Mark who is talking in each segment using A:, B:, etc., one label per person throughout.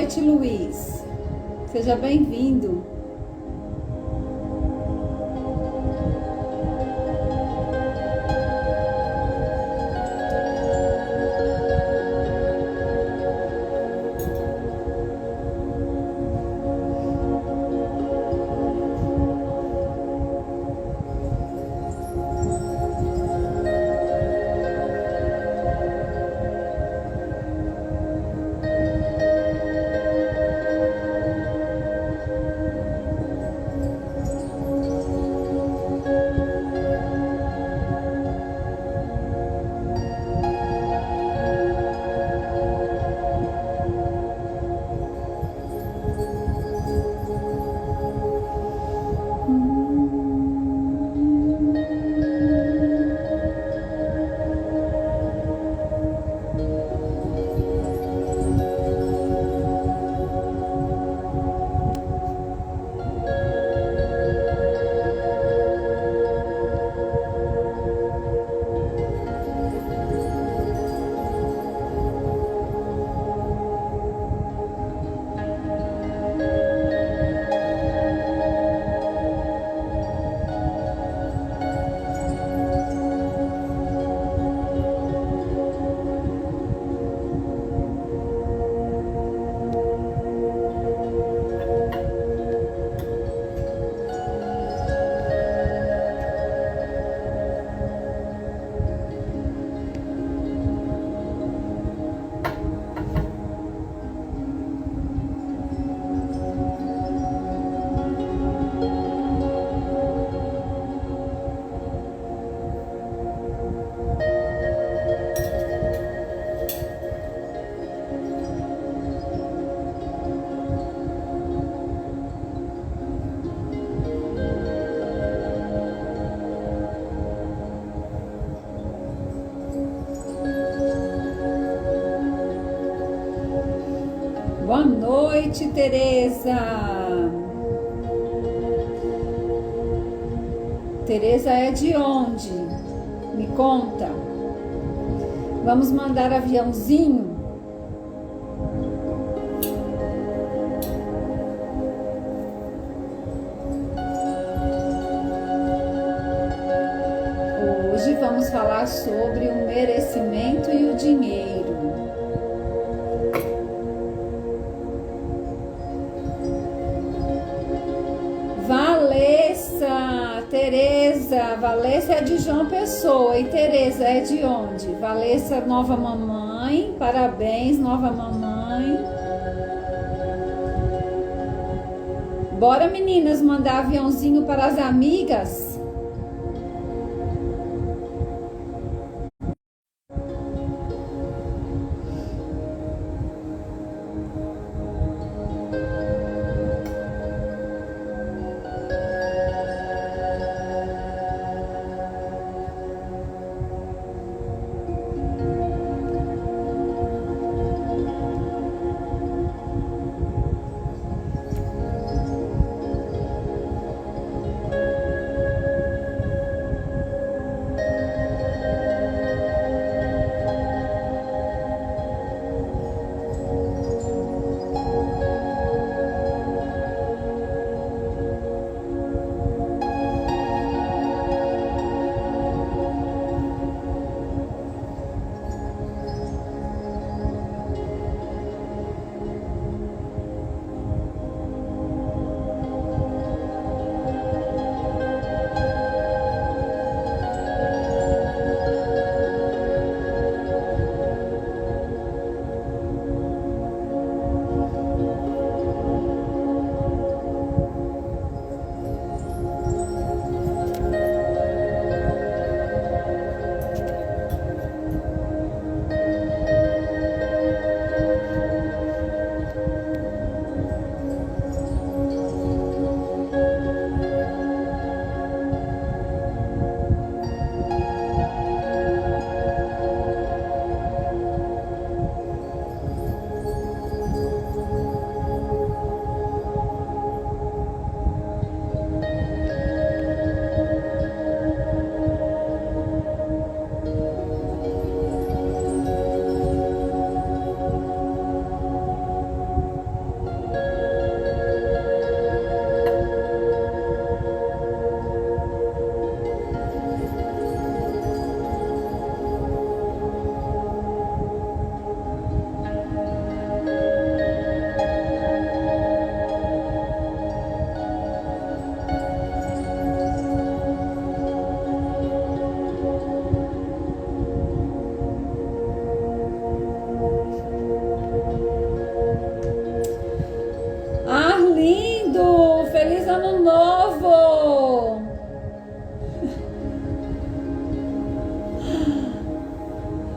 A: noite, Luiz. Seja bem-vindo. Boa noite, Tereza. Tereza é de onde? Me conta. Vamos mandar aviãozinho? Hoje vamos falar sobre o merecimento e o dinheiro. Tereza, Valessa é de João Pessoa e Tereza é de onde? Valessa, nova mamãe, parabéns, nova mamãe. Bora, meninas, mandar aviãozinho para as amigas?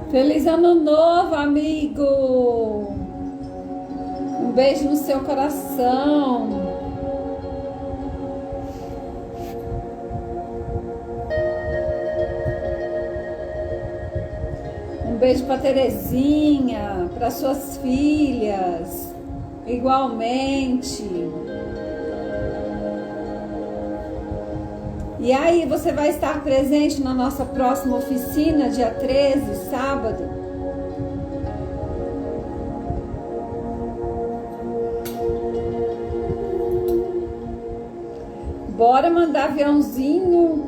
A: Feliz ano novo, amigo! Um beijo no seu coração. Um beijo para Terezinha, para suas filhas, igualmente. E aí, você vai estar presente na nossa próxima oficina, dia 13, sábado? Bora mandar aviãozinho.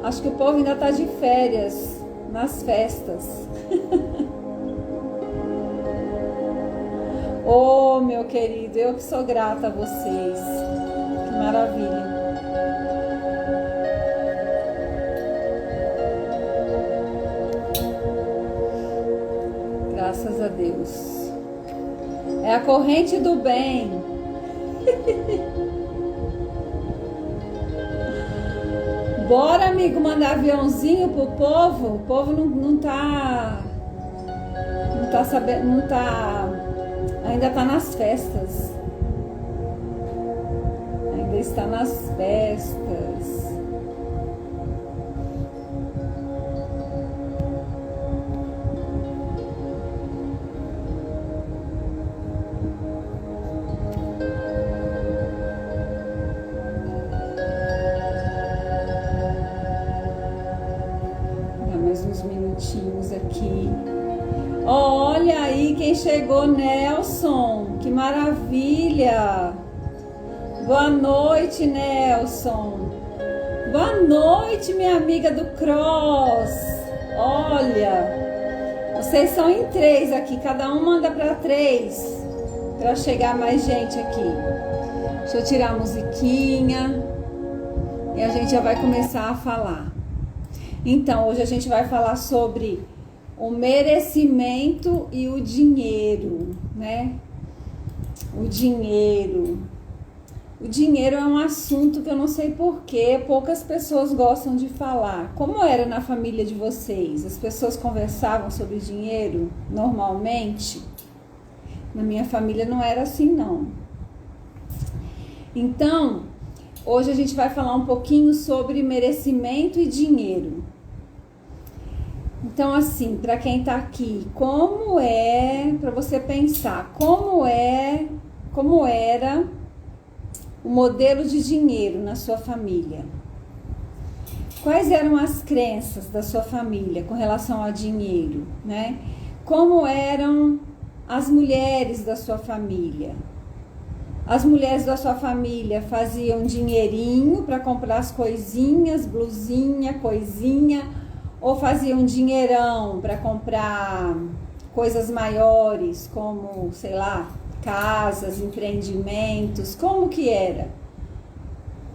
A: Acho que o povo ainda tá de férias nas festas. Oh, meu querido, eu que sou grata a vocês. Que maravilha. Graças a Deus. É a corrente do bem. Bora, amigo, mandar aviãozinho pro povo. O povo não tá sabendo, ainda tá nas festas. Ainda está nas festas. Uns minutinhos aqui. Olha aí quem chegou, Nelson. Que maravilha. Boa noite, Nelson. Boa noite, minha amiga do Cross. Olha, vocês são em 3 aqui. Cada um manda para 3 para chegar mais gente aqui. Deixa eu tirar a musiquinha e a gente já vai começar a falar. Então, hoje a gente vai falar sobre o merecimento e o dinheiro, né? O dinheiro. O dinheiro é um assunto que eu não sei porquê, poucas pessoas gostam de falar. Como era na família de vocês? As pessoas conversavam sobre dinheiro normalmente? Na minha família não era assim, não. Então, hoje a gente vai falar um pouquinho sobre merecimento e dinheiro. Então, assim, para quem tá aqui, como é, para você pensar, como era o modelo de dinheiro na sua família? Quais eram as crenças da sua família com relação a dinheiro, né? Como eram as mulheres da sua família? As mulheres da sua família faziam dinheirinho para comprar as coisinhas, blusinha, coisinha, ou faziam dinheirão para comprar coisas maiores, como, sei lá, casas, empreendimentos? Como que era?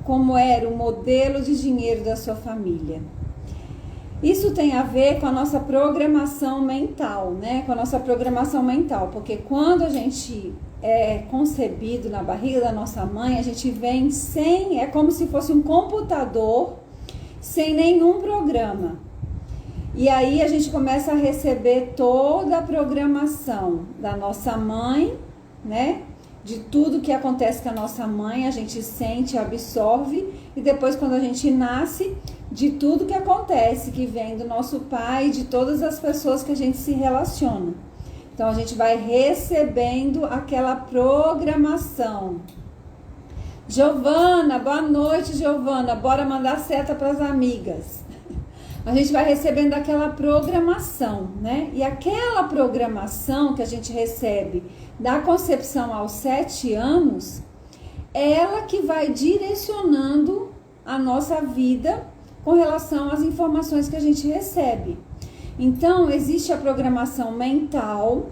A: Como era o modelo de dinheiro da sua família? Isso tem a ver com a nossa programação mental, né? Com a nossa programação mental, porque quando a gente é concebido na barriga da nossa mãe, a gente vem sem, é como se fosse um computador sem nenhum programa. E aí a gente começa a receber toda a programação da nossa mãe, né? De tudo que acontece com a nossa mãe, a gente sente, absorve, e depois quando a gente nasce, de tudo que acontece, que vem do nosso pai, de todas as pessoas que a gente se relaciona. Então a gente vai recebendo aquela programação. Giovana, boa noite, Giovana. Bora mandar seta para as amigas. A gente vai recebendo aquela programação, né? E aquela programação que a gente recebe da concepção aos 7 anos, ela que vai direcionando a nossa vida com relação às informações que a gente recebe. Então, existe a programação mental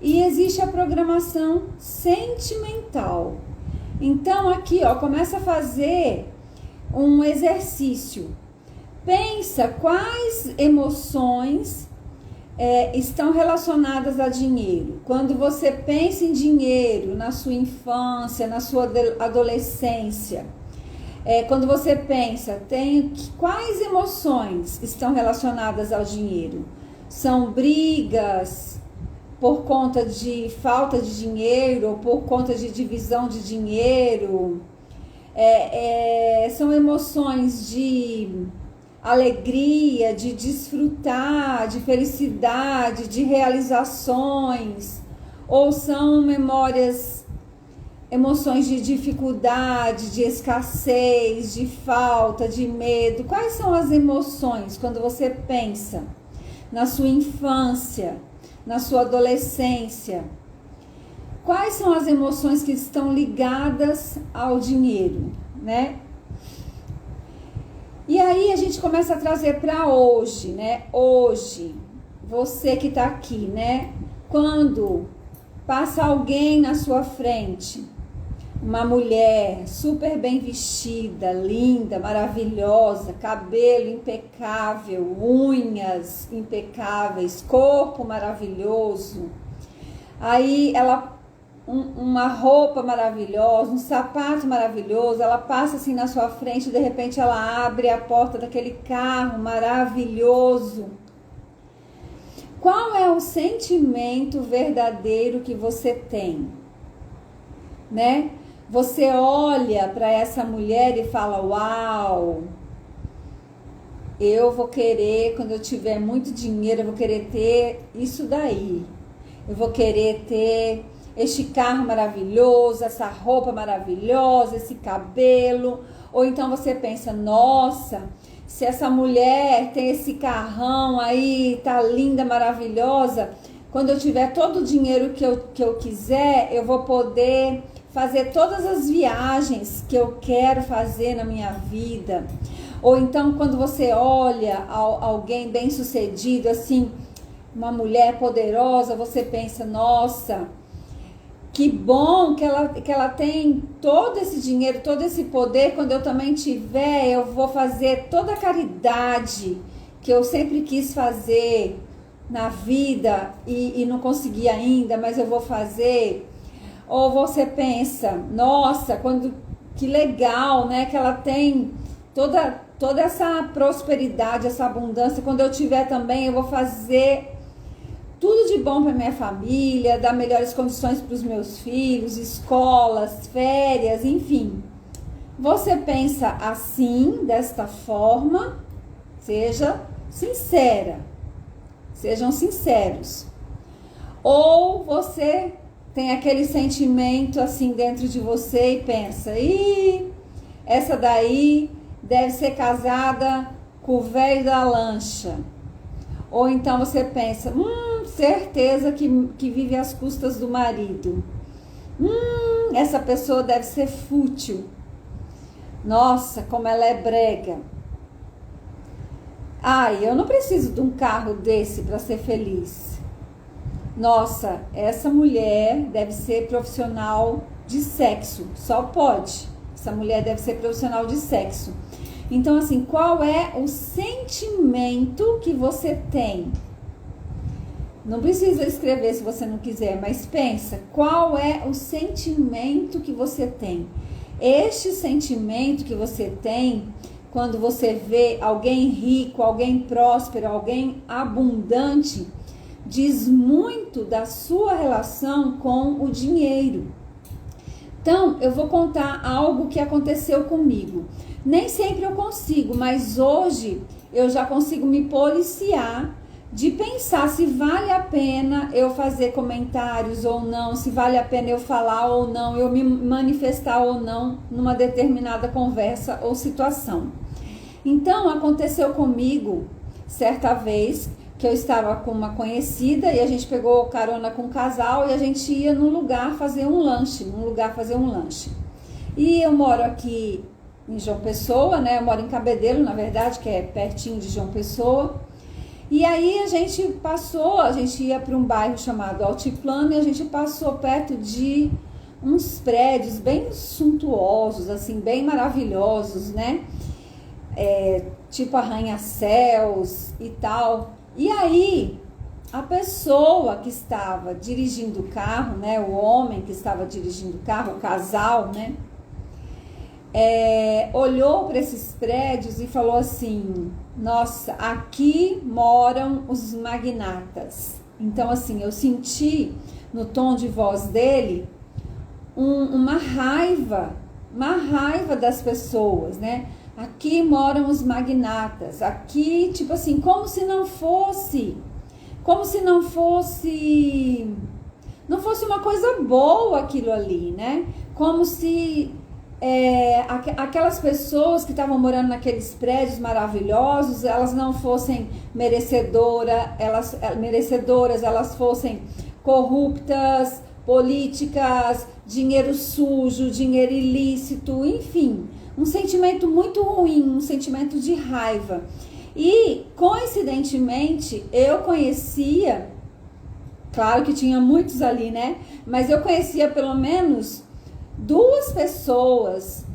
A: e existe a programação sentimental. Então, aqui, ó, começa a fazer um exercício. Pensa quais emoções estão relacionadas a dinheiro. Quando você pensa em dinheiro na sua infância, na sua adolescência, quando você pensa, quais emoções estão relacionadas ao dinheiro? São brigas por conta de falta de dinheiro ou por conta de divisão de dinheiro. São emoções de alegria, de desfrutar, de felicidade, de realizações, ou são emoções de dificuldade, de escassez, de falta, de medo. Quais são as emoções quando você pensa na sua infância, na sua adolescência? Quais são as emoções que estão ligadas ao dinheiro, né? E aí a gente começa a trazer para hoje, né? Hoje, você que tá aqui, né? Quando passa alguém na sua frente, uma mulher super bem vestida, linda, maravilhosa, cabelo impecável, unhas impecáveis, corpo maravilhoso. Aí ela, uma roupa maravilhosa, um sapato maravilhoso, ela passa assim na sua frente e de repente ela abre a porta daquele carro maravilhoso. Qual é o sentimento verdadeiro que você tem, né? Você olha para essa mulher e fala: uau, eu vou querer, quando eu tiver muito dinheiro, eu vou querer ter isso daí. Eu vou querer ter este carro maravilhoso, essa roupa maravilhosa, esse cabelo. Ou então você pensa: nossa, se essa mulher tem esse carrão aí, tá linda, maravilhosa, quando eu tiver todo o dinheiro que eu quiser, eu vou poder fazer todas as viagens que eu quero fazer na minha vida. Ou então quando você olha alguém bem sucedido, assim, uma mulher poderosa, você pensa: nossa, que bom que ela tem todo esse dinheiro, todo esse poder. Quando eu também tiver, eu vou fazer toda a caridade que eu sempre quis fazer na vida e não consegui ainda, mas eu vou fazer. Ou você pensa: nossa, que legal, né? Que ela tem toda essa prosperidade, essa abundância. Quando eu tiver também, eu vou fazer tudo de bom para minha família, dar melhores condições para os meus filhos, escolas, férias, enfim. Você pensa assim, desta forma? Seja sincera. Sejam sinceros. Ou você tem aquele sentimento assim dentro de você e pensa: essa daí deve ser casada com o velho da lancha. Ou então você pensa: certeza que vive às custas do marido. Essa pessoa deve ser fútil. Nossa, como ela é brega. Ai, eu não preciso de um carro desse para ser feliz. Nossa, essa mulher deve ser profissional de sexo. Só pode. Essa mulher deve ser profissional de sexo. Então, assim, qual é o sentimento que você tem? Não precisa escrever se você não quiser, mas pensa, qual é o sentimento que você tem? Este sentimento que você tem quando você vê alguém rico, alguém próspero, alguém abundante, diz muito da sua relação com o dinheiro. Então, eu vou contar algo que aconteceu comigo. Nem sempre eu consigo, mas hoje eu já consigo me policiar de pensar se vale a pena eu fazer comentários ou não, se vale a pena eu falar ou não, eu me manifestar ou não numa determinada conversa ou situação. Então, aconteceu comigo certa vez que eu estava com uma conhecida e a gente pegou carona com um casal e a gente ia num lugar fazer um lanche, E eu moro aqui em João Pessoa, né? Eu moro em Cabedelo, na verdade, que é pertinho de João Pessoa. E aí a gente ia para um bairro chamado Altiplano e a gente passou perto de uns prédios bem suntuosos, assim, bem maravilhosos, né? Tipo arranha-céus e tal. E aí, a pessoa que estava dirigindo o carro, né? O homem que estava dirigindo o carro, o casal, né? olhou para esses prédios e falou assim: nossa, aqui moram os magnatas. Então, assim, eu senti no tom de voz dele uma raiva das pessoas, né? Aqui moram os magnatas. Aqui, tipo assim, como se não fosse uma coisa boa aquilo ali, né? Como se aquelas pessoas que estavam morando naqueles prédios maravilhosos, elas não fossem merecedoras, elas fossem corruptas, políticas, dinheiro sujo, dinheiro ilícito, enfim, um sentimento muito ruim, um sentimento de raiva. E, coincidentemente, eu conhecia, claro que tinha muitos ali, né? Mas eu conhecia pelo menos 2 pessoas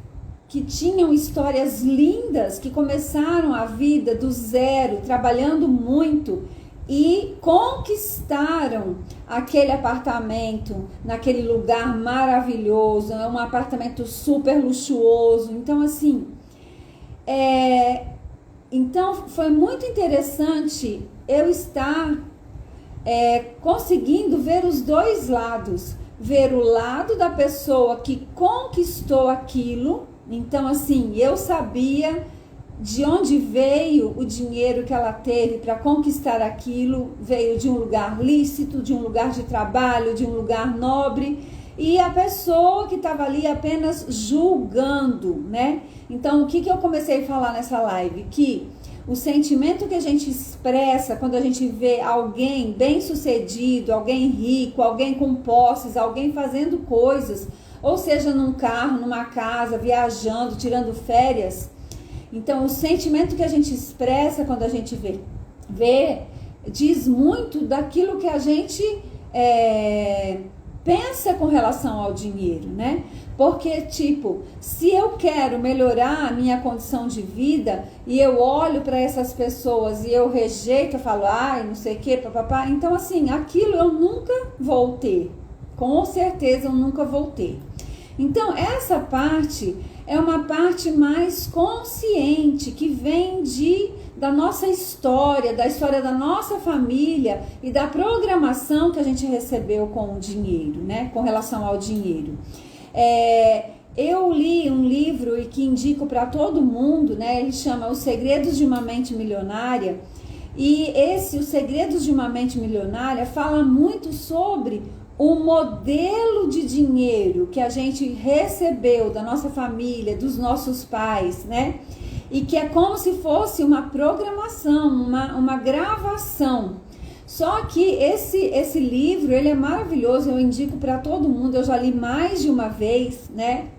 A: que tinham histórias lindas, que começaram a vida do zero, trabalhando muito e conquistaram aquele apartamento naquele lugar maravilhoso, é um apartamento super luxuoso. Então, assim, então foi muito interessante eu estar conseguindo ver os 2 lados. Ver o lado da pessoa que conquistou aquilo. Então, assim, eu sabia de onde veio o dinheiro que ela teve para conquistar aquilo. Veio de um lugar lícito, de um lugar de trabalho, de um lugar nobre. E a pessoa que estava ali apenas julgando, né? Então, o que eu comecei a falar nessa live? Que o sentimento que a gente expressa quando a gente vê alguém bem-sucedido, alguém rico, alguém com posses, alguém fazendo coisas, ou seja, num carro, numa casa, viajando, tirando férias. Então, o sentimento que a gente expressa quando a gente vê diz muito daquilo que a gente pensa com relação ao dinheiro, né? Porque, tipo, se eu quero melhorar a minha condição de vida e eu olho para essas pessoas e eu rejeito, eu falo, ai, não sei o que, papapá, então, assim, aquilo eu nunca vou ter. Com certeza eu nunca vou ter. Então, essa parte é uma parte mais consciente, que vem da nossa história, da história da nossa família e da programação que a gente recebeu com o dinheiro, né? Com relação ao dinheiro. Eu li um livro e que indico para todo mundo, né? Ele chama Os Segredos de uma Mente Milionária. E Os Segredos de uma Mente Milionária fala muito sobre o modelo de dinheiro que a gente recebeu da nossa família, dos nossos pais, né? E que é como se fosse uma programação, uma gravação. Só que esse livro, ele é maravilhoso, eu indico para todo mundo, eu já li mais de uma vez, né?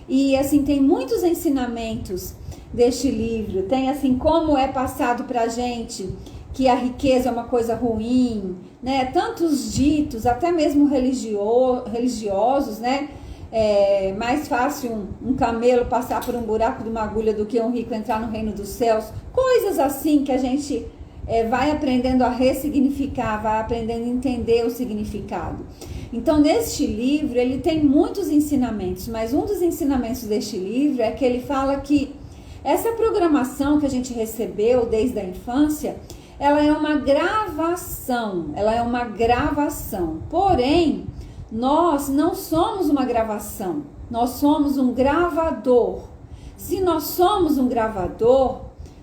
A: E assim, tem muitos ensinamentos deste livro. Tem assim, como é passado pra gente que a riqueza é uma coisa ruim, né? Tantos ditos, até mesmo religiosos, né? É mais fácil um camelo passar por um buraco de uma agulha do que um rico entrar no reino dos céus. Coisas assim que a gente vai aprendendo a ressignificar, vai aprendendo a entender o significado. Então, neste livro, ele tem muitos ensinamentos, mas um dos ensinamentos deste livro é que ele fala que essa programação que a gente recebeu desde a infância, ela é uma gravação, porém, nós não somos uma gravação, nós somos um gravador. Se nós somos um gravador,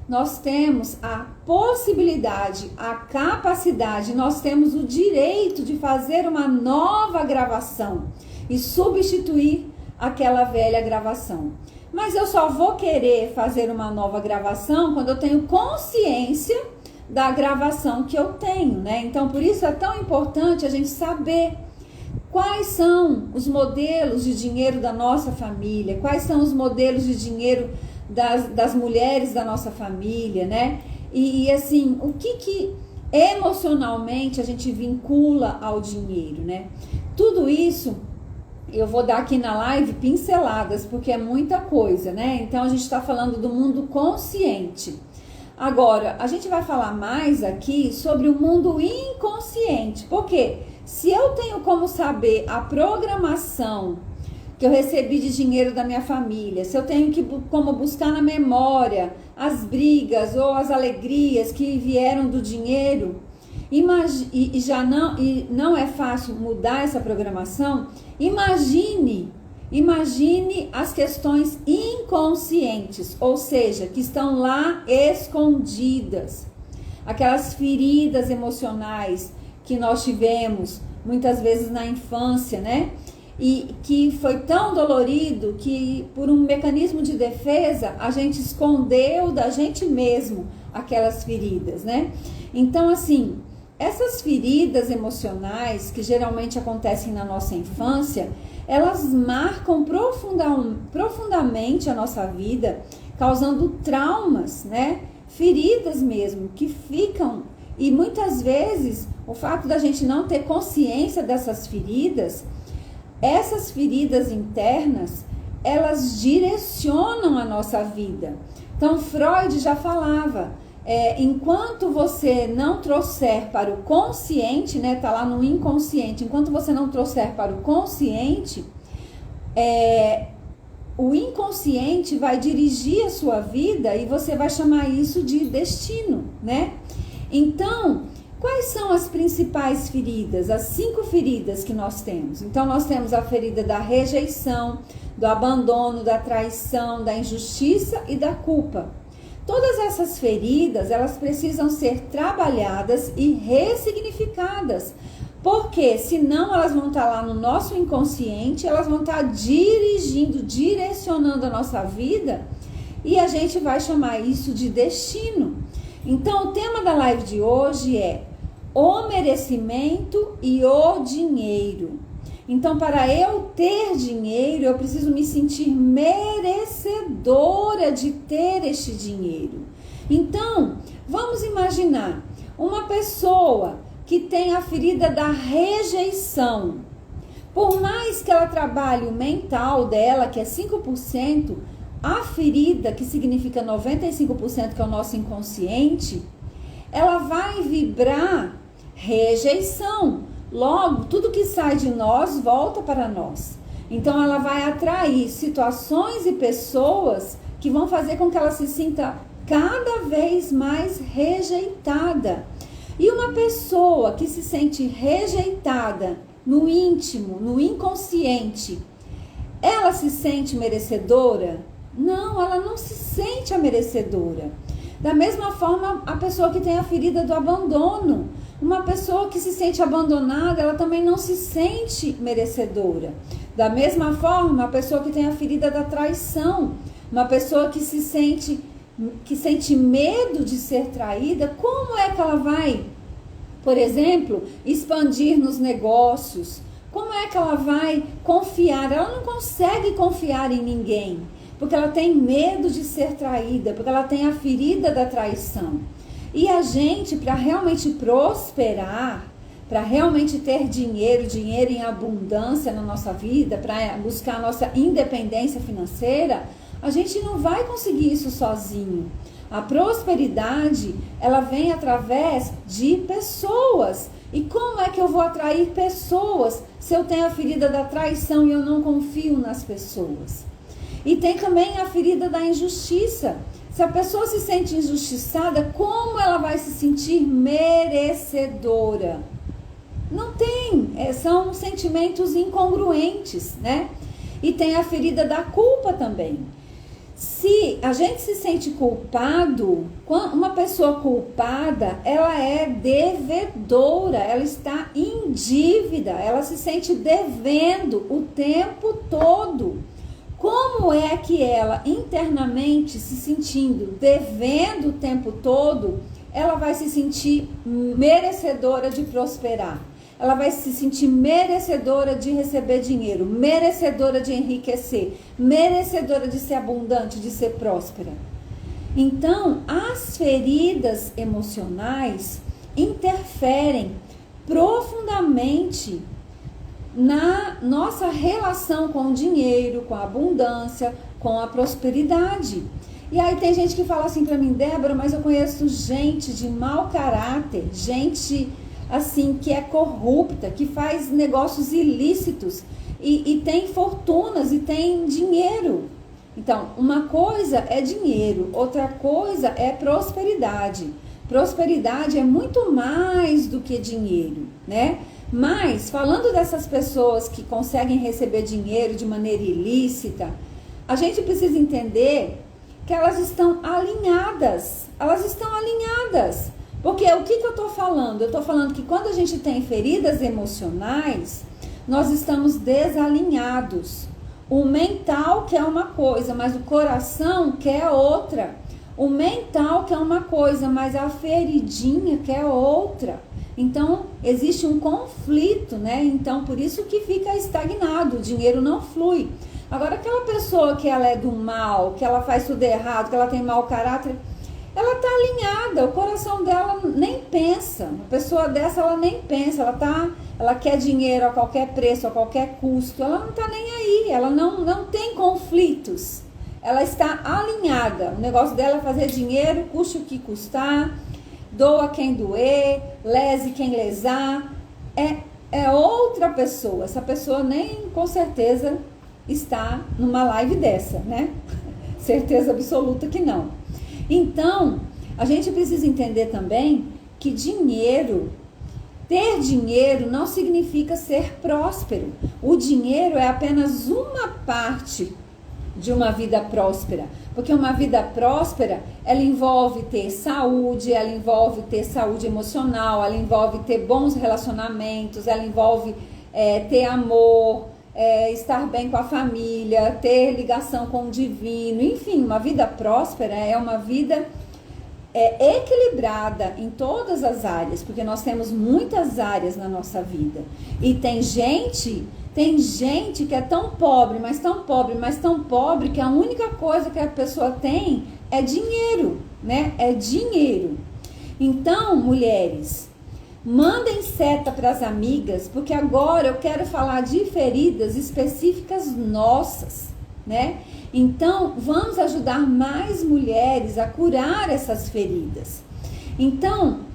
A: nós temos a possibilidade, a capacidade, nós temos o direito de fazer uma nova gravação e substituir aquela velha gravação. Mas eu só vou querer fazer uma nova gravação quando eu tenho consciência da gravação que eu tenho, né? Então, por isso é tão importante a gente saber quais são os modelos de dinheiro da nossa família, quais são os modelos de dinheiro das mulheres da nossa família, né? E assim, o que emocionalmente a gente vincula ao dinheiro, né? Tudo isso eu vou dar aqui na live pinceladas, porque é muita coisa, né? Então a gente está falando do mundo consciente. Agora, a gente vai falar mais aqui sobre o mundo inconsciente, porque se eu tenho como saber a programação que eu recebi de dinheiro da minha família, se eu tenho como buscar na memória as brigas ou as alegrias que vieram do dinheiro, e não é fácil mudar essa programação, imagine as questões inconscientes, ou seja, que estão lá escondidas, aquelas feridas emocionais que nós tivemos muitas vezes na infância, né? E que foi tão dolorido que, por um mecanismo de defesa, a gente escondeu da gente mesmo aquelas feridas, né? Então, assim, essas feridas emocionais que geralmente acontecem na nossa infância, elas marcam profundamente a nossa vida, causando traumas, né? Feridas mesmo, que ficam. E muitas vezes, o fato da gente não ter consciência dessas feridas, essas feridas internas, elas direcionam a nossa vida. Então, Freud já falava, enquanto você não trouxer para o consciente, né, tá lá no inconsciente, enquanto você não trouxer para o consciente, o inconsciente vai dirigir a sua vida e você vai chamar isso de destino, né? Então, quais são as principais feridas? As 5 feridas que nós temos. Então, nós temos a ferida da rejeição, do abandono, da traição, da injustiça e da culpa. Todas essas feridas, elas precisam ser trabalhadas e ressignificadas, porque senão elas vão estar lá no nosso inconsciente, elas vão estar direcionando a nossa vida, e a gente vai chamar isso de destino. Então, o tema da live de hoje é o merecimento e o dinheiro. Então, para eu ter dinheiro, eu preciso me sentir merecedora de ter este dinheiro. Então, vamos imaginar uma pessoa que tem a ferida da rejeição. Por mais que ela trabalhe o mental dela, que é 5%, a ferida, que significa 95%, que é o nosso inconsciente, ela vai vibrar rejeição. Logo, tudo que sai de nós volta para nós. Então, ela vai atrair situações e pessoas que vão fazer com que ela se sinta cada vez mais rejeitada. E uma pessoa que se sente rejeitada no íntimo, no inconsciente, ela se sente merecedora? Não, ela não se sente a merecedora. Da mesma forma, a pessoa que tem a ferida do abandono. Uma pessoa que se sente abandonada, ela também não se sente merecedora. Da mesma forma, a pessoa que tem a ferida da traição. Uma pessoa que sente medo de ser traída, como é que ela vai, por exemplo, expandir nos negócios? Como é que ela vai confiar? Ela não consegue confiar em ninguém, porque ela tem medo de ser traída, porque ela tem a ferida da traição. E a gente, para realmente prosperar, para realmente ter dinheiro em abundância na nossa vida, para buscar a nossa independência financeira, a gente não vai conseguir isso sozinho. A prosperidade, ela vem através de pessoas. E como é que eu vou atrair pessoas se eu tenho a ferida da traição e eu não confio nas pessoas? E tem também a ferida da injustiça. Se a pessoa se sente injustiçada, como ela vai se sentir merecedora? Não tem, são sentimentos incongruentes, né? E tem a ferida da culpa também. Se a gente se sente culpado, uma pessoa culpada, ela é devedora, ela está em dívida, ela se sente devendo o tempo todo. Como é que ela, internamente, se sentindo devendo o tempo todo, ela vai se sentir merecedora de prosperar? Ela vai se sentir merecedora de receber dinheiro, merecedora de enriquecer, merecedora de ser abundante, de ser próspera. Então, as feridas emocionais interferem profundamente na nossa relação com o dinheiro, com a abundância, com a prosperidade. E aí tem gente que fala assim pra mim: Débora, mas eu conheço gente de mau caráter, gente assim que é corrupta, que faz negócios ilícitos e tem fortunas e tem dinheiro. Então, uma coisa é dinheiro, outra coisa é prosperidade. Prosperidade é muito mais do que dinheiro, né? Mas, falando dessas pessoas que conseguem receber dinheiro de maneira ilícita, a gente precisa entender que elas estão alinhadas. Elas estão alinhadas. Porque o que eu estou falando? Eu estou falando que quando a gente tem feridas emocionais, nós estamos desalinhados. O mental quer uma coisa, mas o coração quer outra. O mental quer uma coisa, mas a feridinha quer outra. Então, existe um conflito, né? Então, por isso que fica estagnado, o dinheiro não flui. Agora, aquela pessoa que ela é do mal, que ela faz tudo errado, que ela tem mau caráter, ela tá alinhada, o coração dela nem pensa. Uma pessoa dessa, ela nem pensa, ela quer dinheiro a qualquer preço, a qualquer custo, ela não tá nem aí, ela não tem conflitos. Ela está alinhada, o negócio dela é fazer dinheiro, custe o que custar, doa quem doer, lese quem lesar. É outra pessoa, essa pessoa nem com certeza está numa live dessa, né? Certeza absoluta que não. Então, a gente precisa entender também que ter dinheiro não significa ser próspero. O dinheiro é apenas uma parte de uma vida próspera, porque uma vida próspera, ela envolve ter saúde, ela envolve ter saúde emocional, ela envolve ter bons relacionamentos, ela envolve ter amor, estar bem com a família, ter ligação com o divino, enfim, uma vida próspera é uma vida equilibrada em todas as áreas, porque nós temos muitas áreas na nossa vida, e tem gente que é tão pobre, mas tão pobre, mas tão pobre, que a única coisa que a pessoa tem é dinheiro, né? É dinheiro. Então, mulheres, mandem seta para as amigas, porque agora eu quero falar de feridas específicas nossas, né? Então, vamos ajudar mais mulheres a curar essas feridas. Então,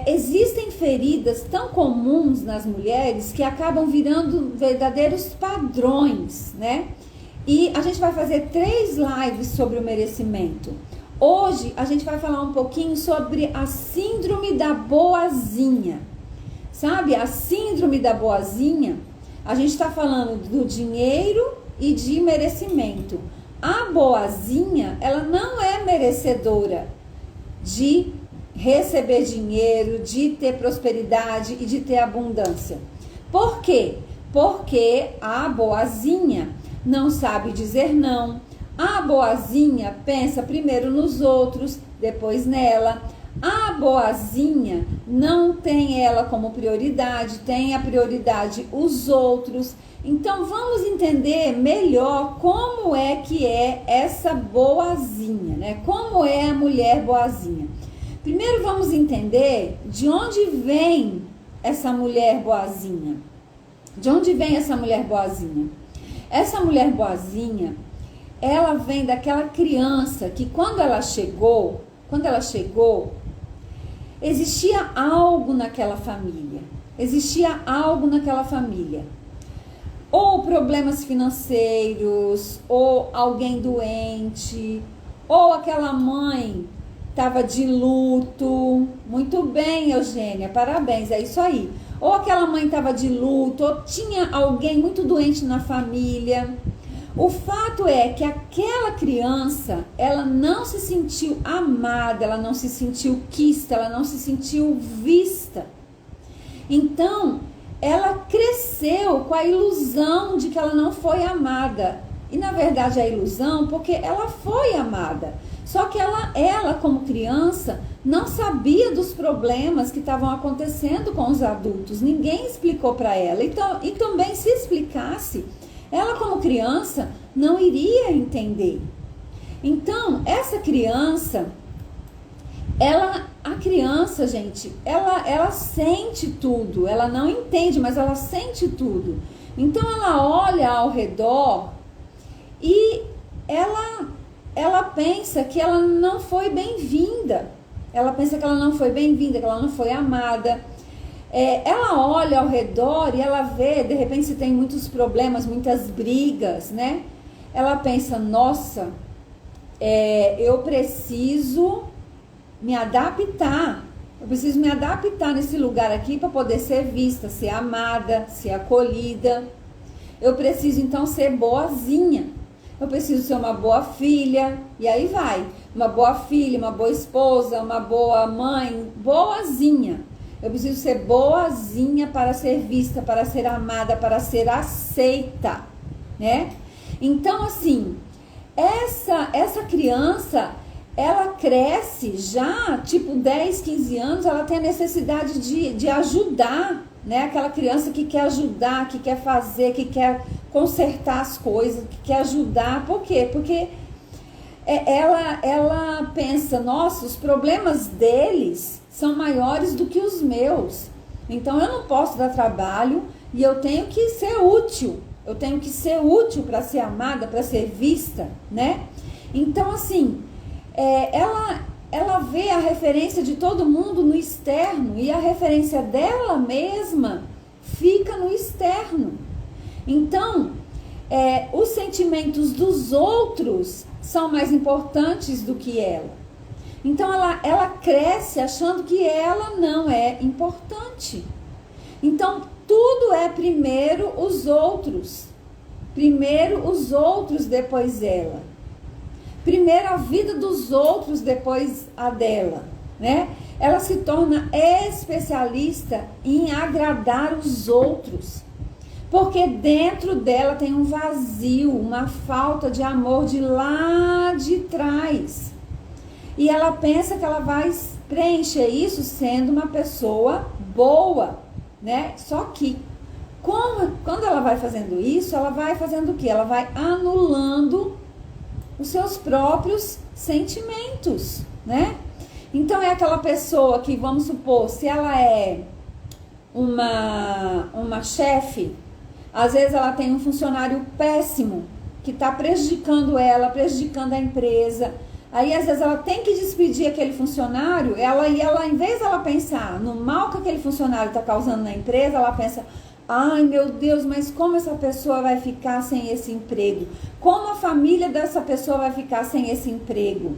A: existem feridas tão comuns nas mulheres que acabam virando verdadeiros padrões, né? E a gente vai fazer 3 lives sobre o merecimento. Hoje a gente vai falar um pouquinho sobre a síndrome da boazinha. Sabe, a síndrome da boazinha, a gente está falando do dinheiro e de merecimento. A boazinha, ela não é merecedora de receber dinheiro, de ter prosperidade e de ter abundância. Por quê? Porque a boazinha não sabe dizer não. A boazinha pensa primeiro nos outros, depois nela. A boazinha não tem ela como prioridade, tem a prioridade os outros. Então vamos entender melhor como é que é essa boazinha, né? Como é a mulher boazinha. Primeiro vamos entender de onde vem essa mulher boazinha. De onde vem essa mulher boazinha? Essa mulher boazinha, ela vem daquela criança que quando ela chegou, existia algo naquela família. Existia algo naquela família. Ou problemas financeiros, ou alguém doente, ou aquela mãe estava de luto. Muito bem, Eugênia, parabéns, é isso aí. Ou aquela mãe estava de luto, ou tinha alguém muito doente na família. O fato é que aquela criança, ela não se sentiu amada, ela não se sentiu quista, ela não se sentiu vista. Então, ela cresceu com a ilusão de que ela não foi amada. E na verdade a ilusão, porque ela foi amada. Só que ela como criança, não sabia dos problemas que estavam acontecendo com os adultos. Ninguém explicou para ela. Então, e também se explicasse, ela como criança não iria entender. Então, essa criança, a criança, gente, ela sente tudo. Ela não entende, mas ela sente tudo. Então, ela olha ao redor e ela pensa que ela não foi bem-vinda. Ela pensa que ela não foi bem-vinda, que ela não foi amada. ela olha ao redor e ela vê, de repente, se tem muitos problemas, muitas brigas, né? Ela pensa, nossa, eu preciso me adaptar. Eu preciso me adaptar nesse lugar aqui para poder ser vista, ser amada, ser acolhida. Eu preciso então ser boazinha. Eu preciso ser uma boa filha. E aí vai. Uma boa filha, uma boa esposa, uma boa mãe, boazinha. Eu preciso ser boazinha para ser vista, para ser amada, para ser aceita, né? Então, assim, essa criança, ela cresce já, tipo 10, 15 anos, ela tem a necessidade de ajudar, né? Aquela criança que quer ajudar, que quer fazer, que quer consertar as coisas, que quer ajudar. Por quê? Porque ela pensa, nossa, os problemas deles são maiores do que os meus. Então eu não posso dar trabalho e eu tenho que ser útil. Eu tenho que ser útil para ser amada, para ser vista, né? Então, assim, ela vê a referência de todo mundo no externo e a referência dela mesma fica no externo. Então, os sentimentos dos outros são mais importantes do que ela. Então, ela cresce achando que ela não é importante. Então, tudo é primeiro os outros. Primeiro os outros, depois ela. Primeiro a vida dos outros, depois a dela, né? Ela se torna especialista em agradar os outros. Porque dentro dela tem um vazio, uma falta de amor de lá de trás. E ela pensa que ela vai preencher isso sendo uma pessoa boa, né? Só que quando ela vai fazendo isso, ela vai fazendo o quê? Ela vai anulando os seus próprios sentimentos, né? Então é aquela pessoa que, vamos supor, se ela é uma chefe, às vezes ela tem um funcionário péssimo que está prejudicando ela, prejudicando a empresa. Aí às vezes ela tem que despedir aquele funcionário, ela em vez dela pensar no mal que aquele funcionário está causando na empresa, ela pensa, ai meu Deus, mas como essa pessoa vai ficar sem esse emprego? Como a família dessa pessoa vai ficar sem esse emprego?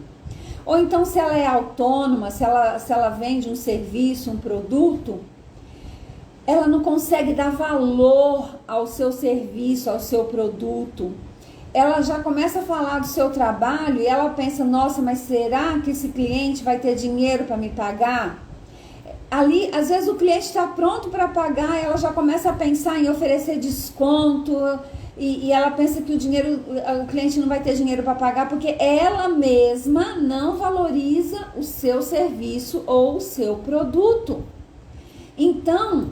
A: Ou então se ela é autônoma, se ela vende um serviço, um produto, ela não consegue dar valor ao seu serviço, ao seu produto. Ela já começa a falar do seu trabalho e ela pensa, nossa, mas será que esse cliente vai ter dinheiro para me pagar? Ali, às vezes o cliente está pronto para pagar, ela já começa a pensar em oferecer desconto e ela pensa que o cliente não vai ter dinheiro para pagar porque ela mesma não valoriza o seu serviço ou o seu produto. Então,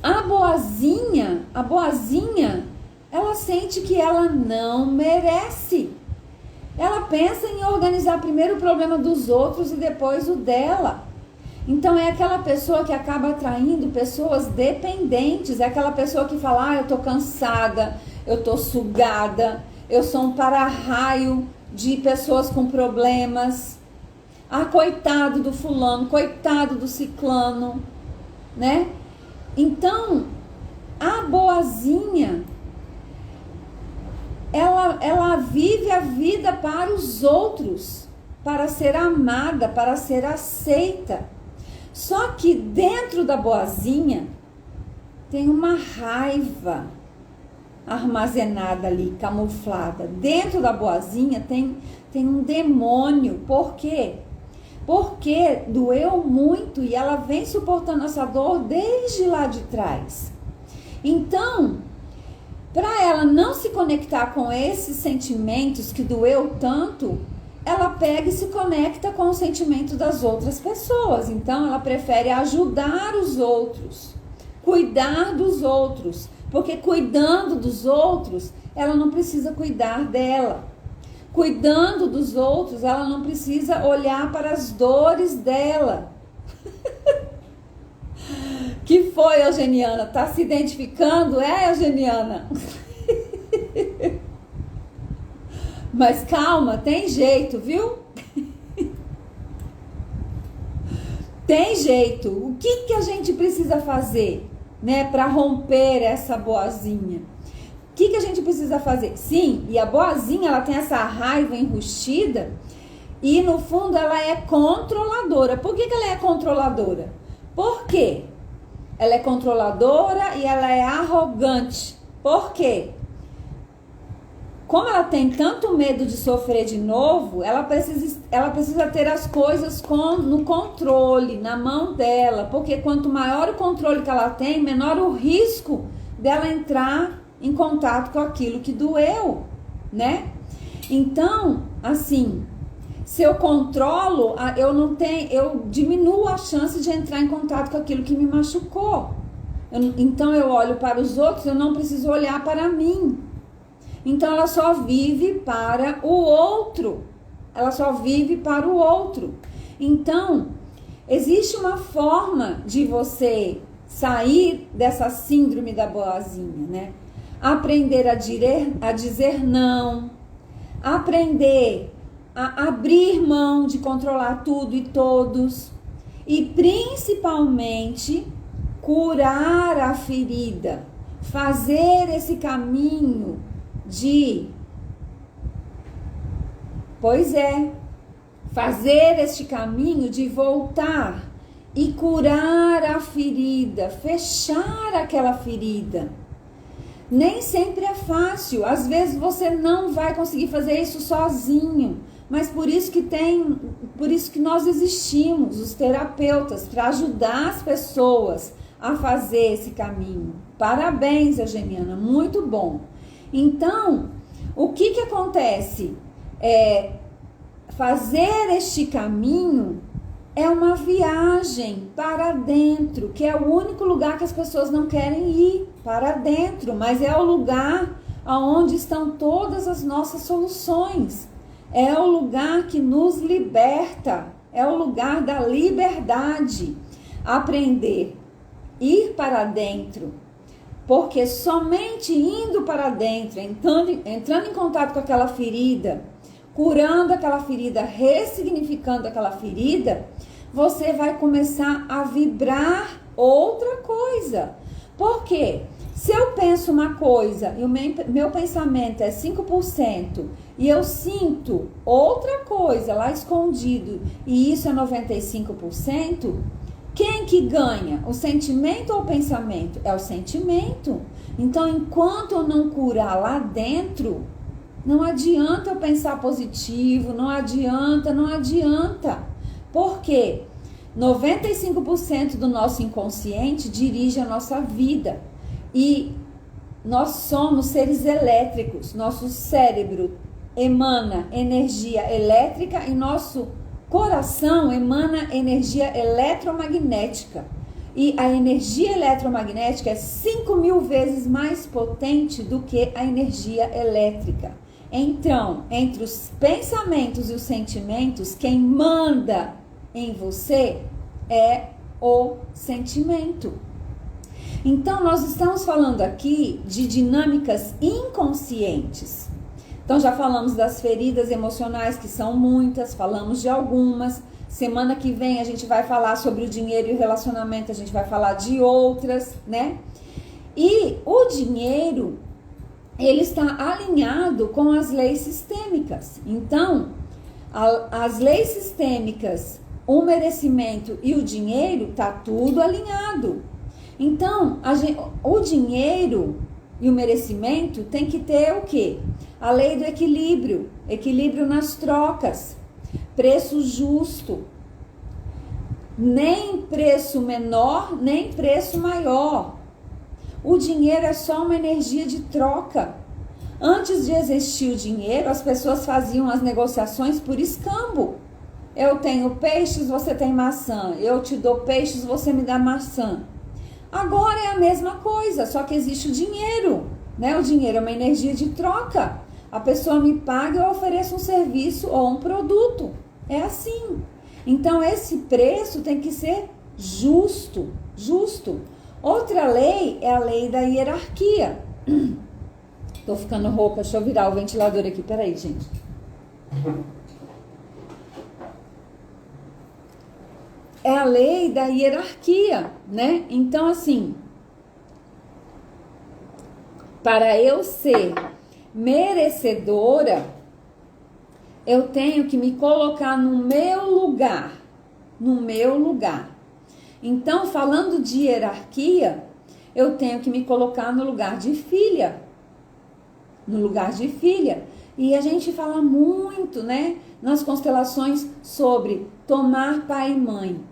A: a boazinha, ela sente que ela não merece. Ela pensa em organizar primeiro o problema dos outros e depois o dela. Então é aquela pessoa que acaba atraindo pessoas dependentes. É aquela pessoa que fala, eu tô cansada, eu tô sugada, eu sou um para-raio de pessoas com problemas. Ah, coitado do fulano, coitado do ciclano, né? Então, a boazinha, ela vive a vida para os outros, para ser amada, para ser aceita. Só que dentro da boazinha tem uma raiva armazenada ali, camuflada. Dentro da boazinha tem um demônio. Por quê? Porque doeu muito e ela vem suportando essa dor desde lá de trás. Então, para ela não se conectar com esses sentimentos que doeu tanto, ela pega e se conecta com o sentimento das outras pessoas. Então, ela prefere ajudar os outros, cuidar dos outros, porque cuidando dos outros, ela não precisa cuidar dela. Cuidando dos outros, ela não precisa olhar para as dores dela. Que foi, Eugeniana? Tá se identificando? Eugeniana? Mas calma, tem jeito, viu? Tem jeito. O que a gente precisa fazer, né, para romper essa boazinha? O que a gente precisa fazer? Sim, e a boazinha, ela tem essa raiva enrustida e no fundo ela é controladora. Por que ela é controladora? Por quê? Ela é controladora e ela é arrogante. Por quê? Como ela tem tanto medo de sofrer de novo, ela precisa ter as coisas no controle, na mão dela. Porque quanto maior o controle que ela tem, menor o risco dela entrar em contato com aquilo que doeu, né? Então, assim, se eu controlo, eu diminuo a chance de entrar em contato com aquilo que me machucou. Então eu olho para os outros, eu não preciso olhar para mim. Então ela só vive para o outro. Ela só vive para o outro. Então, existe uma forma de você sair dessa síndrome da boazinha, né? Aprender a dizer não, aprender a abrir mão de controlar tudo e todos e principalmente curar a ferida, fazer esse caminho fazer este caminho de voltar e curar a ferida, fechar aquela ferida. Nem sempre é fácil, às vezes você não vai conseguir fazer isso sozinho, mas por isso que nós existimos, os terapeutas, para ajudar as pessoas a fazer esse caminho. Parabéns, Eugeniana, muito bom. Então, o que acontece? Fazer este caminho é uma viagem para dentro, que é o único lugar que as pessoas não querem ir, para dentro, mas é o lugar onde estão todas as nossas soluções. É o lugar que nos liberta, é o lugar da liberdade. Aprender, ir para dentro. Porque somente indo para dentro, entrando em contato com aquela ferida, curando aquela ferida, ressignificando aquela ferida, você vai começar a vibrar outra coisa. Por quê? Se eu penso uma coisa e o meu pensamento é 5% e eu sinto outra coisa lá escondido e isso é 95%, quem que ganha? O sentimento ou o pensamento? É o sentimento. Então, enquanto eu não curar lá dentro, não adianta eu pensar positivo, não adianta. Por quê? 95% do nosso inconsciente dirige a nossa vida. E nós somos seres elétricos. Nosso cérebro emana energia elétrica e nosso coração emana energia eletromagnética. E a energia eletromagnética é 5.000 vezes mais potente do que a energia elétrica. Então, entre os pensamentos e os sentimentos, quem manda em você é o sentimento. Então, nós estamos falando aqui de dinâmicas inconscientes. Então, já falamos das feridas emocionais, que são muitas, falamos de algumas. Semana que vem a gente vai falar sobre o dinheiro e o relacionamento, a gente vai falar de outras, né? E o dinheiro, ele está alinhado com as leis sistêmicas. Então, as leis sistêmicas, o merecimento e o dinheiro, tá tudo alinhado. Então, o dinheiro e o merecimento tem que ter o quê? A lei do equilíbrio, equilíbrio nas trocas, preço justo, nem preço menor, nem preço maior. O dinheiro é só uma energia de troca. Antes de existir o dinheiro, as pessoas faziam as negociações por escambo. Eu tenho peixes, você tem maçã. Eu te dou peixes, você me dá maçã. Agora é a mesma coisa, só que existe o dinheiro, né? O dinheiro é uma energia de troca. A pessoa me paga, eu ofereço um serviço ou um produto. É assim. Então, esse preço tem que ser justo. Outra lei é a lei da hierarquia. Tô ficando rouca, deixa eu virar o ventilador aqui. Peraí, gente. É a lei da hierarquia, né? Então, assim, para eu ser merecedora, eu tenho que me colocar no meu lugar. No meu lugar. Então, falando de hierarquia, eu tenho que me colocar no lugar de filha. No lugar de filha. E a gente fala muito, né, nas constelações sobre tomar pai e mãe.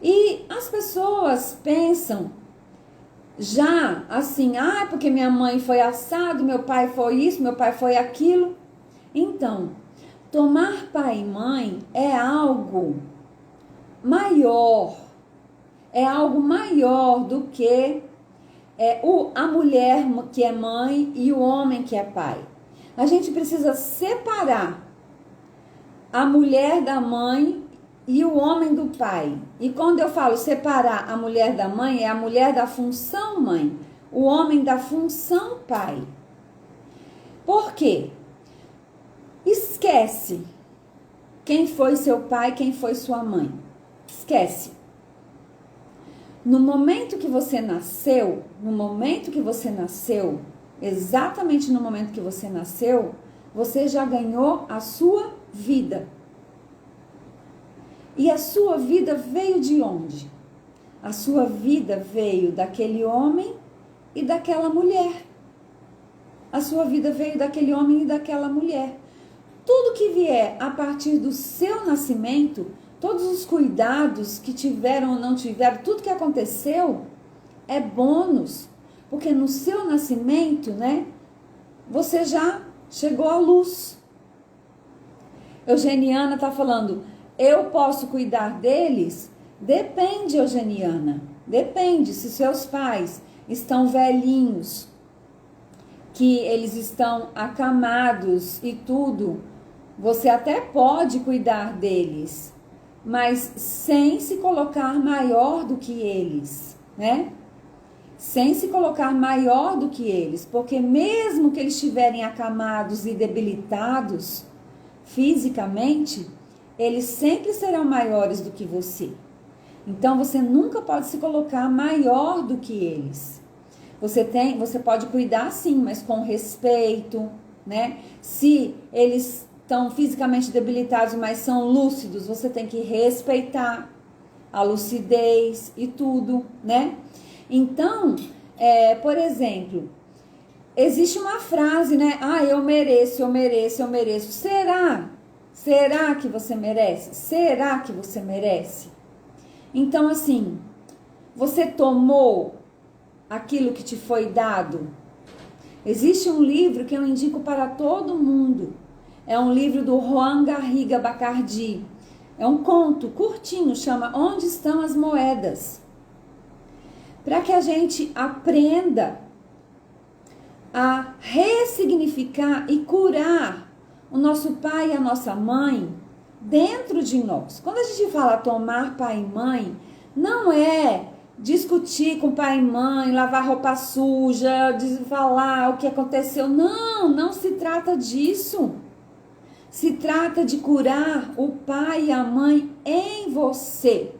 A: E as pessoas pensam já assim, porque minha mãe foi assado, meu pai foi isso, meu pai foi aquilo. Então, tomar pai e mãe é algo maior. É algo maior do que a mulher que é mãe e o homem que é pai. A gente precisa separar a mulher da mãe e o homem do pai. E quando eu falo separar a mulher da mãe, é a mulher da função mãe, o homem da função pai. Por quê? Esquece quem foi seu pai, quem foi sua mãe. Esquece. No momento que você nasceu, exatamente no momento que você nasceu, você já ganhou a sua vida. E a sua vida veio de onde? A sua vida veio daquele homem e daquela mulher. A sua vida veio daquele homem e daquela mulher. Tudo que vier a partir do seu nascimento, todos os cuidados que tiveram ou não tiveram, tudo que aconteceu é bônus. Porque no seu nascimento, né, você já chegou à luz. Eugeniana está falando, eu posso cuidar deles? Depende, Eugeniana. Depende, se seus pais estão velhinhos, que eles estão acamados e tudo, você até pode cuidar deles, mas sem se colocar maior do que eles, né? Sem se colocar maior do que eles, porque mesmo que eles estiverem acamados e debilitados fisicamente, eles sempre serão maiores do que você. Então você nunca pode se colocar maior do que eles. Você pode cuidar sim, mas com respeito, né? Se eles estão fisicamente debilitados, mas são lúcidos, você tem que respeitar a lucidez e tudo, né? Então, por exemplo, existe uma frase, né? Eu mereço, eu mereço, eu mereço. Será? Será que você merece? Será que você merece? Então, assim, você tomou aquilo que te foi dado? Existe um livro que eu indico para todo mundo. É um livro do Juan Garriga Bacardi. É um conto curtinho, chama Onde Estão as Moedas? Para que a gente aprenda a ressignificar e curar o nosso pai e a nossa mãe dentro de nós. Quando a gente fala tomar pai e mãe, não é discutir com pai e mãe, lavar roupa suja, falar o que aconteceu. Não, não se trata disso. Se trata de curar o pai e a mãe em você.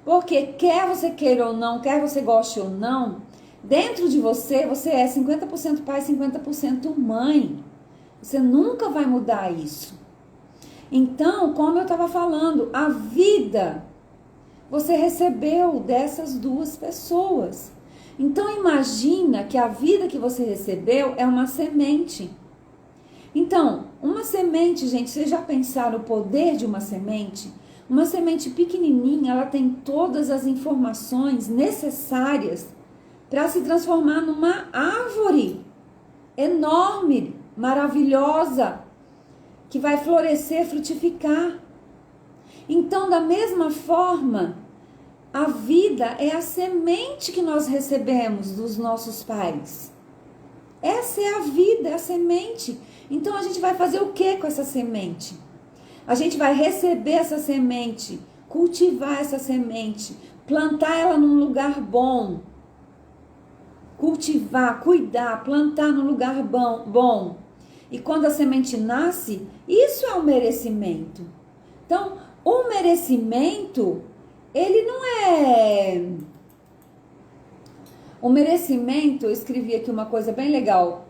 A: Porque quer você queira ou não, quer você goste ou não, dentro de você, você é 50% pai, 50% mãe. Você nunca vai mudar isso. Então, como eu estava falando, a vida você recebeu dessas duas pessoas. Então, imagina que a vida que você recebeu é uma semente. Então, uma semente, gente, vocês já pensaram o poder de uma semente? Uma semente pequenininha, ela tem todas as informações necessárias para se transformar numa árvore enorme, maravilhosa, que vai florescer, frutificar. Então, da mesma forma, a vida é a semente que nós recebemos dos nossos pais. Essa é a vida, é a semente. Então, a gente vai fazer o que com essa semente? A gente vai receber essa semente, cultivar essa semente, plantar ela num lugar bom. Cultivar, cuidar, plantar num lugar bom. E quando a semente nasce, isso é um merecimento. Então, o merecimento, ele não é... O merecimento, eu escrevi aqui uma coisa bem legal.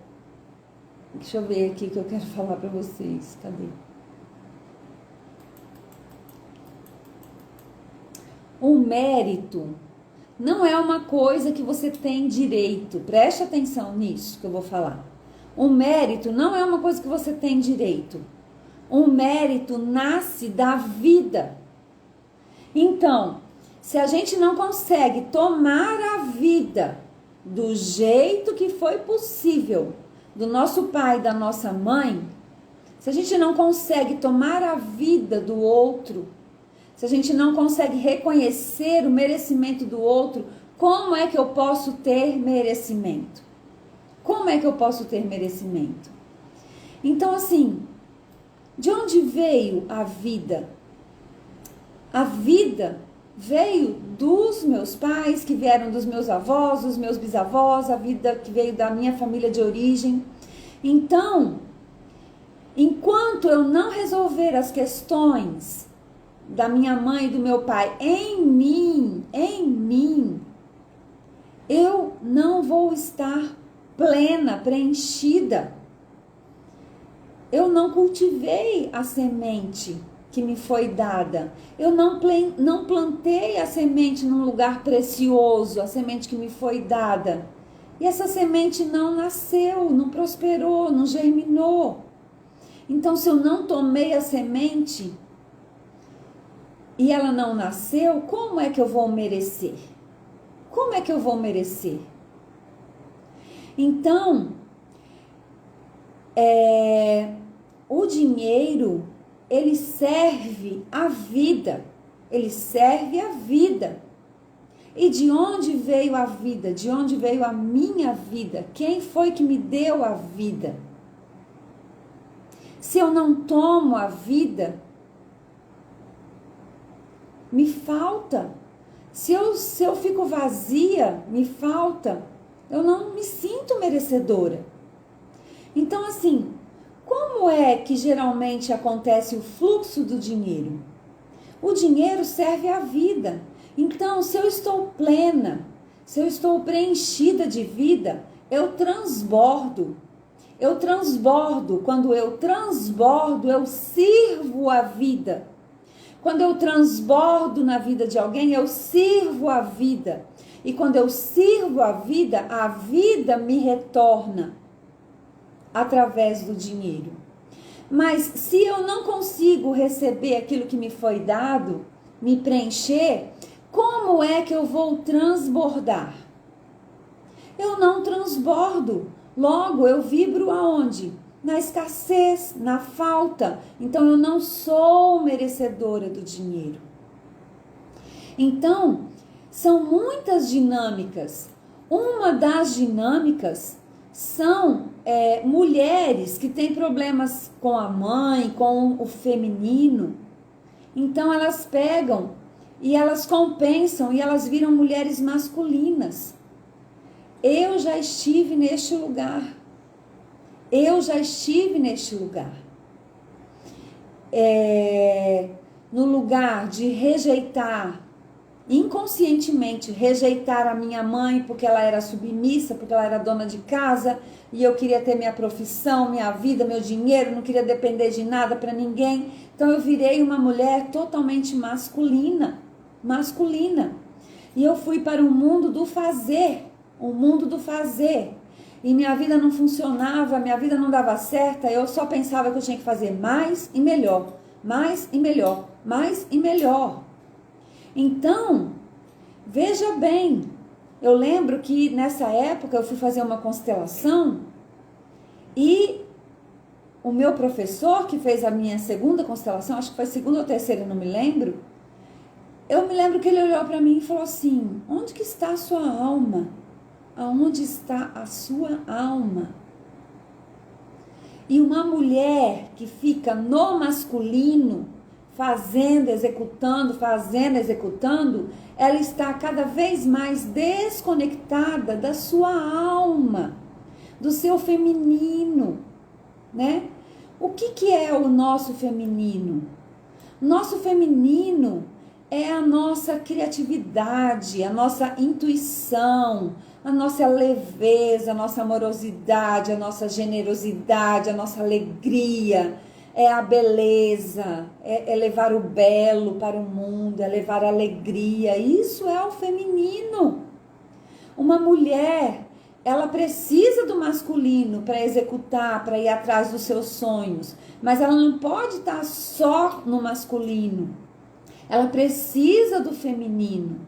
A: Deixa eu ver aqui que eu quero falar para vocês. Cadê? O mérito não é uma coisa que você tem direito. Preste atenção nisso que eu vou falar. O mérito não é uma coisa que você tem direito. O mérito nasce da vida. Então, se a gente não consegue tomar a vida do jeito que foi possível, do nosso pai e da nossa mãe, se a gente não consegue tomar a vida do outro, se a gente não consegue reconhecer o merecimento do outro, como é que eu posso ter merecimento? Como é que eu posso ter merecimento? Então, assim, de onde veio a vida? A vida veio dos meus pais, que vieram dos meus avós, dos meus bisavós, a vida que veio da minha família de origem. Então, enquanto eu não resolver as questões da minha mãe e do meu pai em mim, eu não vou estar plena, preenchida. Eu não cultivei a semente que me foi dada. Eu não plantei a semente num lugar precioso, a semente que me foi dada. E essa semente não nasceu, não prosperou, não germinou. Então, se eu não tomei a semente e ela não nasceu, como é que eu vou merecer? Como é que eu vou merecer? Então, o dinheiro, ele serve a vida. Ele serve a vida. E de onde veio a vida? De onde veio a minha vida? Quem foi que me deu a vida? Se eu não tomo a vida, me falta. Se eu fico vazia, me falta. Eu não me sinto merecedora. Então, assim, como é que geralmente acontece o fluxo do dinheiro? O dinheiro serve à vida. Então, se eu estou plena, se eu estou preenchida de vida, eu transbordo. Eu transbordo. Quando eu transbordo, eu sirvo a vida. Quando eu transbordo na vida de alguém, eu sirvo a vida. E quando eu sirvo a vida me retorna através do dinheiro. Mas se eu não consigo receber aquilo que me foi dado, me preencher, como é que eu vou transbordar? Eu não transbordo. Logo, eu vibro aonde? Na escassez, na falta. Então, eu não sou merecedora do dinheiro. Então, são muitas dinâmicas. Uma das dinâmicas são mulheres que têm problemas com a mãe, com o feminino. Então, elas pegam e elas compensam e elas viram mulheres masculinas. Eu já estive neste lugar. Eu já estive neste lugar. No lugar de rejeitar, inconscientemente, rejeitar a minha mãe porque ela era submissa, porque ela era dona de casa e eu queria ter minha profissão, minha vida, meu dinheiro, não queria depender de nada para ninguém. Então eu virei uma mulher totalmente masculina. E eu fui para o mundo do fazer. E minha vida não funcionava, minha vida não dava certo, eu só pensava que eu tinha que fazer mais e melhor, mais e melhor, mais e melhor. Então, veja bem, eu lembro que nessa época eu fui fazer uma constelação e o meu professor que fez a minha segunda constelação, acho que foi segunda ou terceira, não me lembro, eu me lembro que ele olhou para mim e falou assim: onde que está a sua alma? Aonde está a sua alma? E uma mulher que fica no masculino, fazendo, executando, ela está cada vez mais desconectada da sua alma, do seu feminino, né? O que é o nosso feminino? Nosso feminino é a nossa criatividade, a nossa intuição, a nossa leveza, a nossa amorosidade, a nossa generosidade, a nossa alegria, é a beleza, é levar o belo para o mundo, é levar a alegria. Isso é o feminino. Uma mulher, ela precisa do masculino para executar, para ir atrás dos seus sonhos, mas ela não pode estar só no masculino. Ela precisa do feminino.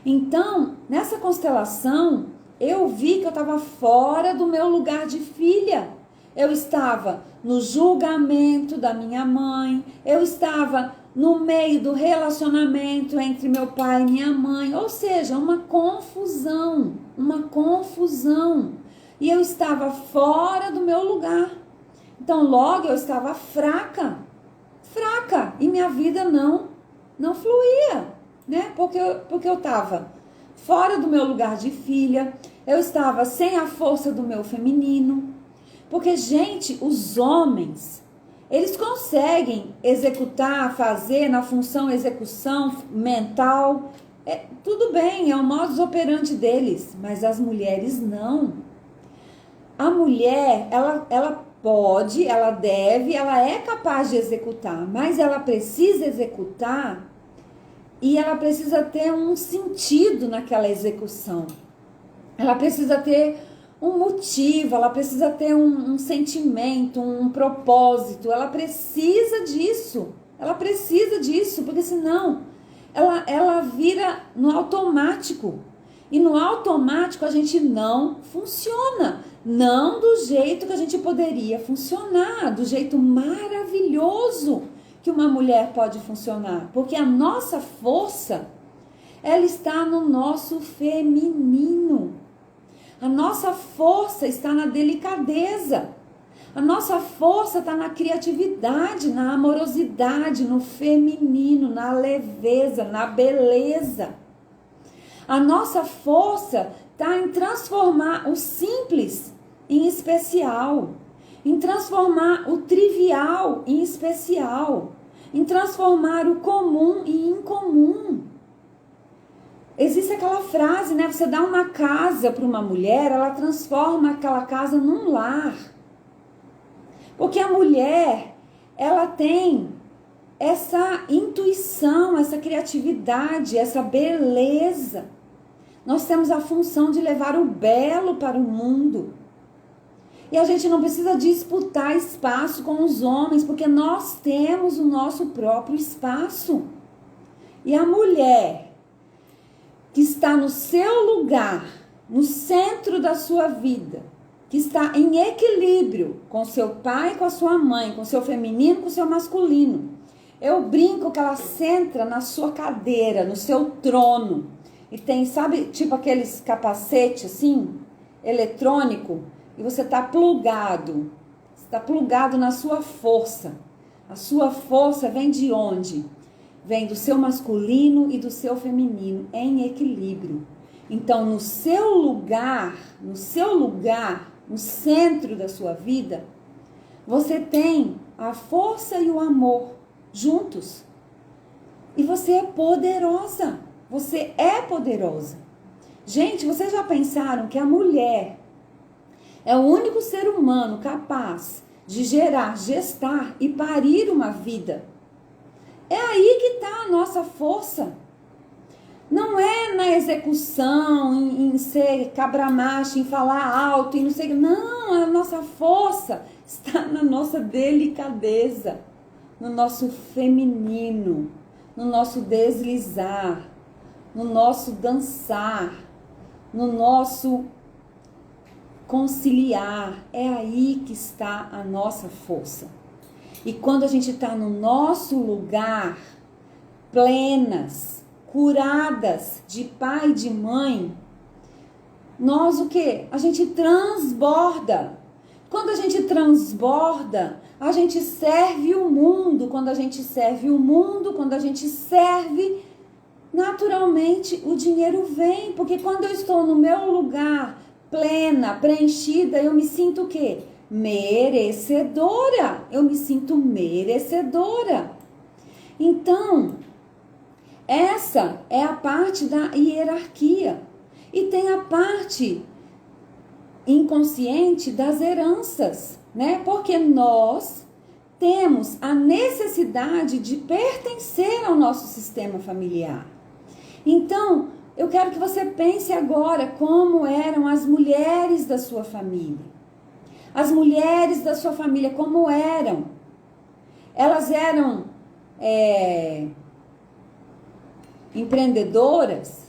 A: Então, nessa constelação, eu vi que eu estava fora do meu lugar de filha. Eu estava no julgamento da minha mãe, eu estava no meio do relacionamento entre meu pai e minha mãe, ou seja, uma confusão. E eu estava fora do meu lugar. Então, logo eu estava fraca, e minha vida não fluía, né? Porque eu estava fora do meu lugar de filha, eu estava sem a força do meu feminino. Porque, gente, os homens, eles conseguem executar, fazer na função execução mental, tudo bem, é o modus operandi deles, mas as mulheres não. A mulher, ela pode, ela deve, ela é capaz de executar, mas ela precisa executar e ela precisa ter um sentido naquela execução. Ela precisa ter um motivo, ela precisa ter um sentimento, um propósito, ela precisa disso, porque senão ela vira no automático. E no automático a gente não funciona, não do jeito que a gente poderia funcionar, do jeito maravilhoso que uma mulher pode funcionar, porque a nossa força, ela está no nosso feminino. A nossa força está na delicadeza. A nossa força está na criatividade, na amorosidade, no feminino, na leveza, na beleza. A nossa força está em transformar o simples em especial, em transformar o trivial em especial, em transformar o comum em incomum. Existe aquela frase, né? Você dá uma casa para uma mulher, ela transforma aquela casa num lar. Porque a mulher, ela tem essa intuição, essa criatividade, essa beleza. Nós temos a função de levar o belo para o mundo. E a gente não precisa disputar espaço com os homens, porque nós temos o nosso próprio espaço. E a mulher que está no seu lugar, no centro da sua vida, que está em equilíbrio com seu pai, com a sua mãe, com seu feminino, com seu masculino. Eu brinco que ela senta na sua cadeira, no seu trono, e tem, sabe, tipo aqueles capacetes assim, eletrônico, e você está plugado na sua força. A sua força vem de onde? Vem do seu masculino e do seu feminino, em equilíbrio. Então, no seu lugar, no centro da sua vida, você tem a força e o amor juntos. E você é poderosa. Você é poderosa. Gente, vocês já pensaram que a mulher é o único ser humano capaz de gerar, gestar e parir uma vida? É aí que está a nossa força. Não é na execução, em ser cabra-macho, em falar alto, e não sei. Não, a nossa força está na nossa delicadeza, no nosso feminino, no nosso deslizar, no nosso dançar, no nosso conciliar. É aí que está a nossa força. E quando a gente está no nosso lugar, plenas, curadas de pai e de mãe, nós o quê? A gente transborda. Quando a gente transborda, a gente serve o mundo. Quando a gente serve o mundo, quando a gente serve, naturalmente o dinheiro vem. Porque quando eu estou no meu lugar, plena, preenchida, eu me sinto o quê? Merecedora. Eu me sinto merecedora. Então, Essa é a parte da hierarquia. E tem a parte inconsciente das heranças, né? Porque nós temos a necessidade de pertencer ao nosso sistema familiar. Então, eu quero que você pense agora como eram as mulheres da sua família. As mulheres da sua família, como eram? Elas eram empreendedoras?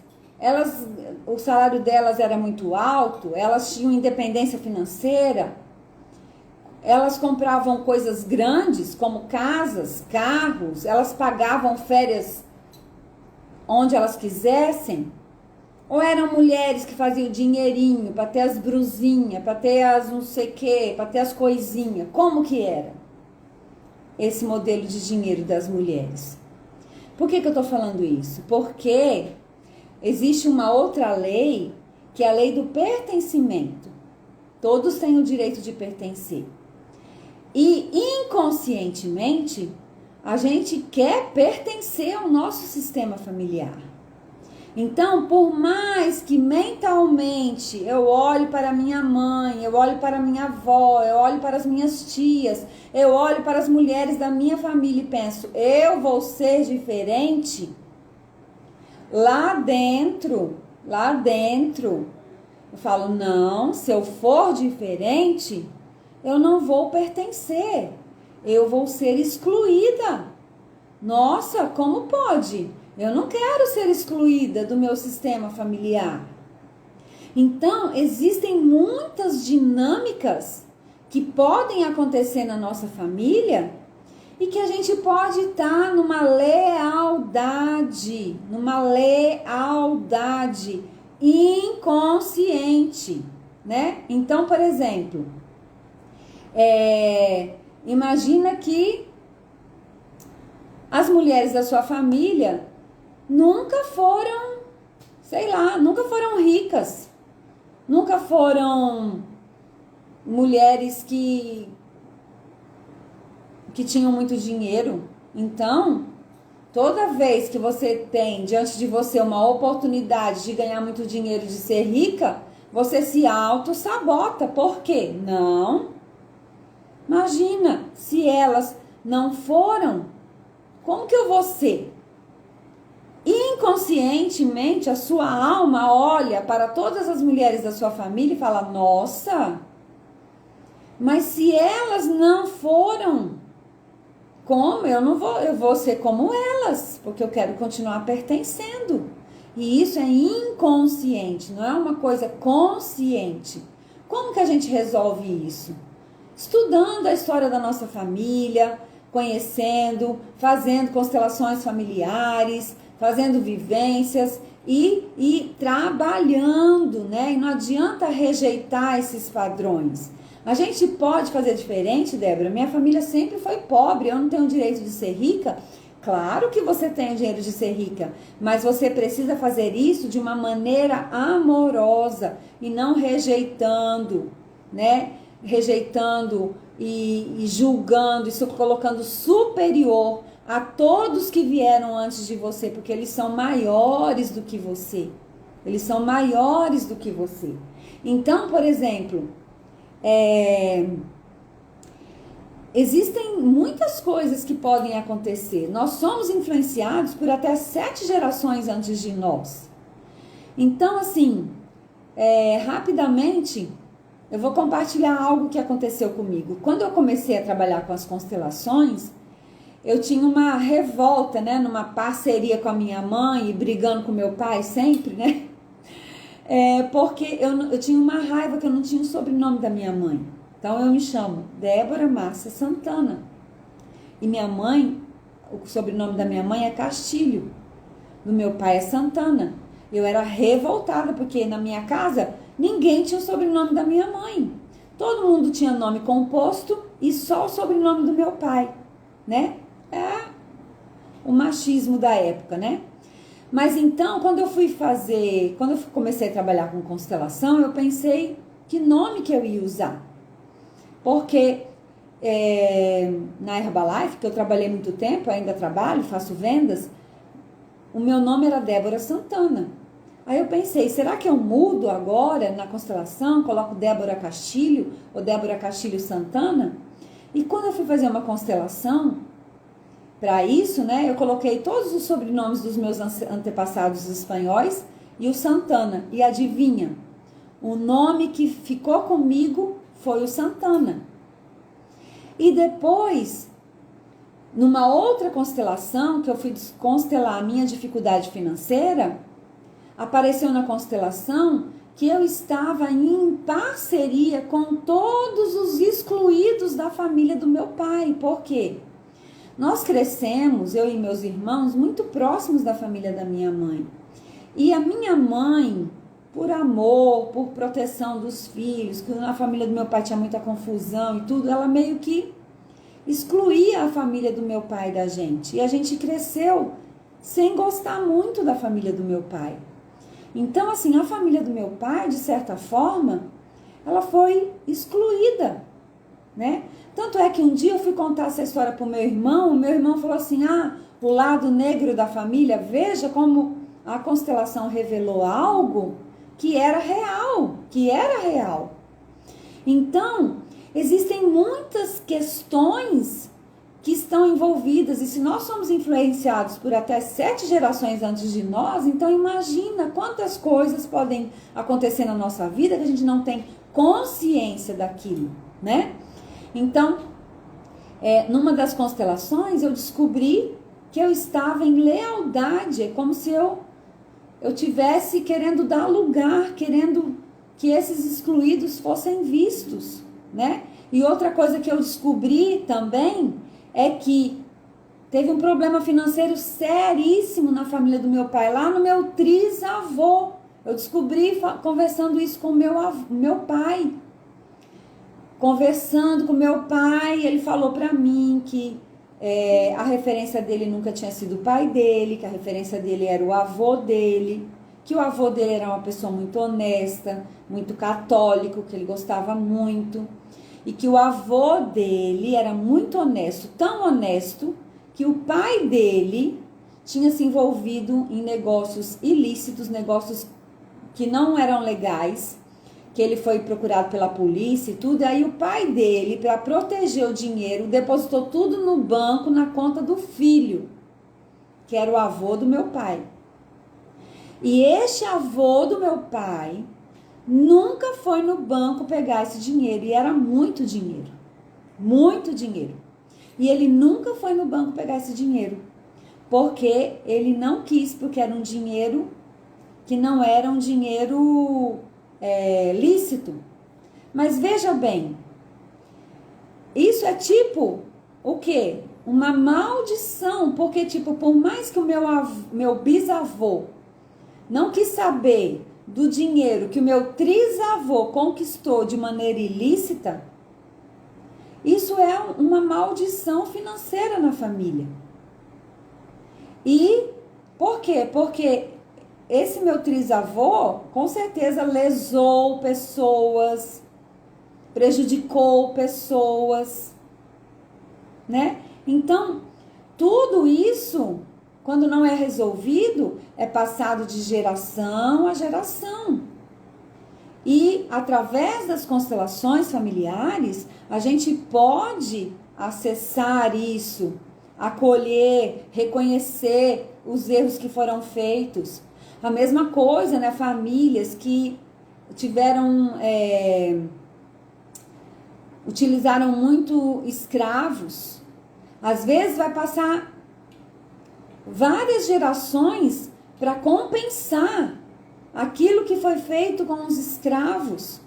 A: O salário delas era muito alto? Elas tinham independência financeira? Elas compravam coisas grandes, como casas, carros? Elas pagavam férias onde elas quisessem? Ou eram mulheres que faziam dinheirinho para ter as brusinhas, para ter as não sei o quê, para ter as coisinhas? Como que era esse modelo de dinheiro das mulheres? Por que eu estou falando isso? Porque existe uma outra lei, que é a lei do pertencimento. Todos têm o direito de pertencer. E inconscientemente, a gente quer pertencer ao nosso sistema familiar. Então, por mais que mentalmente eu olhe para minha mãe, eu olhe para minha avó, eu olhe para as minhas tias, eu olho para as mulheres da minha família e penso, eu vou ser diferente, lá dentro, eu falo, não, se eu for diferente, eu não vou pertencer, eu vou ser excluída. Nossa, como pode? Eu não quero ser excluída do meu sistema familiar. Então, existem muitas dinâmicas que podem acontecer na nossa família e que a gente pode estar numa lealdade inconsciente, né? Então, por exemplo, imagina que as mulheres da sua família nunca foram, nunca foram ricas, nunca foram mulheres que tinham muito dinheiro. Então, toda vez que você tem diante de você uma oportunidade de ganhar muito dinheiro, de ser rica, você se auto-sabota. Por quê? Não. Imagina, se elas não foram, como que eu vou ser? Inconscientemente, a sua alma olha para todas as mulheres da sua família e fala, nossa, mas se elas não foram, como? Eu vou ser como elas, porque eu quero continuar pertencendo. E isso é inconsciente, não é uma coisa consciente. Como que a gente resolve isso? Estudando a história da nossa família, conhecendo, fazendo constelações familiares, fazendo vivências e trabalhando, né? E não adianta rejeitar esses padrões. A gente pode fazer diferente, Débora? Minha família sempre foi pobre, eu não tenho o direito de ser rica? Claro que você tem o direito de ser rica, mas você precisa fazer isso de uma maneira amorosa e não rejeitando, né? Rejeitando e julgando, isso colocando superior a todos que vieram antes de você, porque eles são maiores do que você. Eles são maiores do que você. Então, por exemplo, existem muitas coisas que podem acontecer. Nós somos influenciados por até 7 gerações antes de nós. Então, assim, rapidamente, eu vou compartilhar algo que aconteceu comigo. Quando eu comecei a trabalhar com as constelações, eu tinha uma revolta, né? Numa parceria com a minha mãe e brigando com meu pai sempre, né? Porque eu tinha uma raiva que eu não tinha o sobrenome da minha mãe. Então, eu me chamo Débora Márcia Santana. E minha mãe, o sobrenome da minha mãe é Castilho. Do meu pai é Santana. Eu era revoltada, porque na minha casa ninguém tinha o sobrenome da minha mãe. Todo mundo tinha nome composto e só o sobrenome do meu pai, né? O machismo da época, né? Mas então, quando eu comecei a trabalhar com constelação, eu pensei que nome que eu ia usar. Porque na Herbalife, que eu trabalhei muito tempo, ainda trabalho, faço vendas, o meu nome era Débora Santana. Aí eu pensei, será que eu mudo agora na constelação, coloco Débora Castilho ou Débora Castilho Santana? E quando eu fui fazer uma constelação, para isso, né, eu coloquei todos os sobrenomes dos meus antepassados espanhóis e o Santana. E adivinha? O nome que ficou comigo foi o Santana. E depois, numa outra constelação, que eu fui constelar a minha dificuldade financeira, apareceu na constelação que eu estava em parceria com todos os excluídos da família do meu pai. Por quê? Nós crescemos, eu e meus irmãos, muito próximos da família da minha mãe. E a minha mãe, por amor, por proteção dos filhos, que na família do meu pai tinha muita confusão e tudo, ela meio que excluía a família do meu pai da gente. E a gente cresceu sem gostar muito da família do meu pai. Então, assim, a família do meu pai, de certa forma, ela foi excluída, né? Tanto é que um dia eu fui contar essa história para o meu irmão falou assim, o lado negro da família, veja como a constelação revelou algo que era real. Então, existem muitas questões que estão envolvidas, e se nós somos influenciados por até 7 gerações antes de nós, então imagina quantas coisas podem acontecer na nossa vida que a gente não tem consciência daquilo, né? Então, numa das constelações, eu descobri que eu estava em lealdade, é como se eu tivesse querendo dar lugar, querendo que esses excluídos fossem vistos, né? E outra coisa que eu descobri também é que teve um problema financeiro seríssimo na família do meu pai, lá no meu trisavô. Eu descobri conversando isso com meu pai. Conversando com meu pai, ele falou pra mim que a referência dele nunca tinha sido o pai dele, que a referência dele era o avô dele, que o avô dele era uma pessoa muito honesta, muito católico, que ele gostava muito, e que o avô dele era muito honesto, tão honesto, que o pai dele tinha se envolvido em negócios ilícitos, negócios que não eram legais, que ele foi procurado pela polícia e tudo, aí o pai dele, para proteger o dinheiro, depositou tudo no banco, na conta do filho, que era o avô do meu pai. E este avô do meu pai nunca foi no banco pegar esse dinheiro, e era muito dinheiro, muito dinheiro. E ele nunca foi no banco pegar esse dinheiro, porque ele não quis, porque era um dinheiro que não era um dinheiro lícito. Mas veja bem, isso é tipo o quê? Uma maldição, porque tipo, por mais que o meu bisavô não quis saber do dinheiro que o meu trisavô conquistou de maneira ilícita, isso é uma maldição financeira na família. E por quê? Porque esse meu trisavô, com certeza, lesou pessoas, prejudicou pessoas, né? Então, tudo isso, quando não é resolvido, é passado de geração a geração. E, através das constelações familiares, a gente pode acessar isso, acolher, reconhecer os erros que foram feitos. A mesma coisa, né? Famílias que utilizaram muito escravos. Às vezes vai passar várias gerações para compensar aquilo que foi feito com os escravos.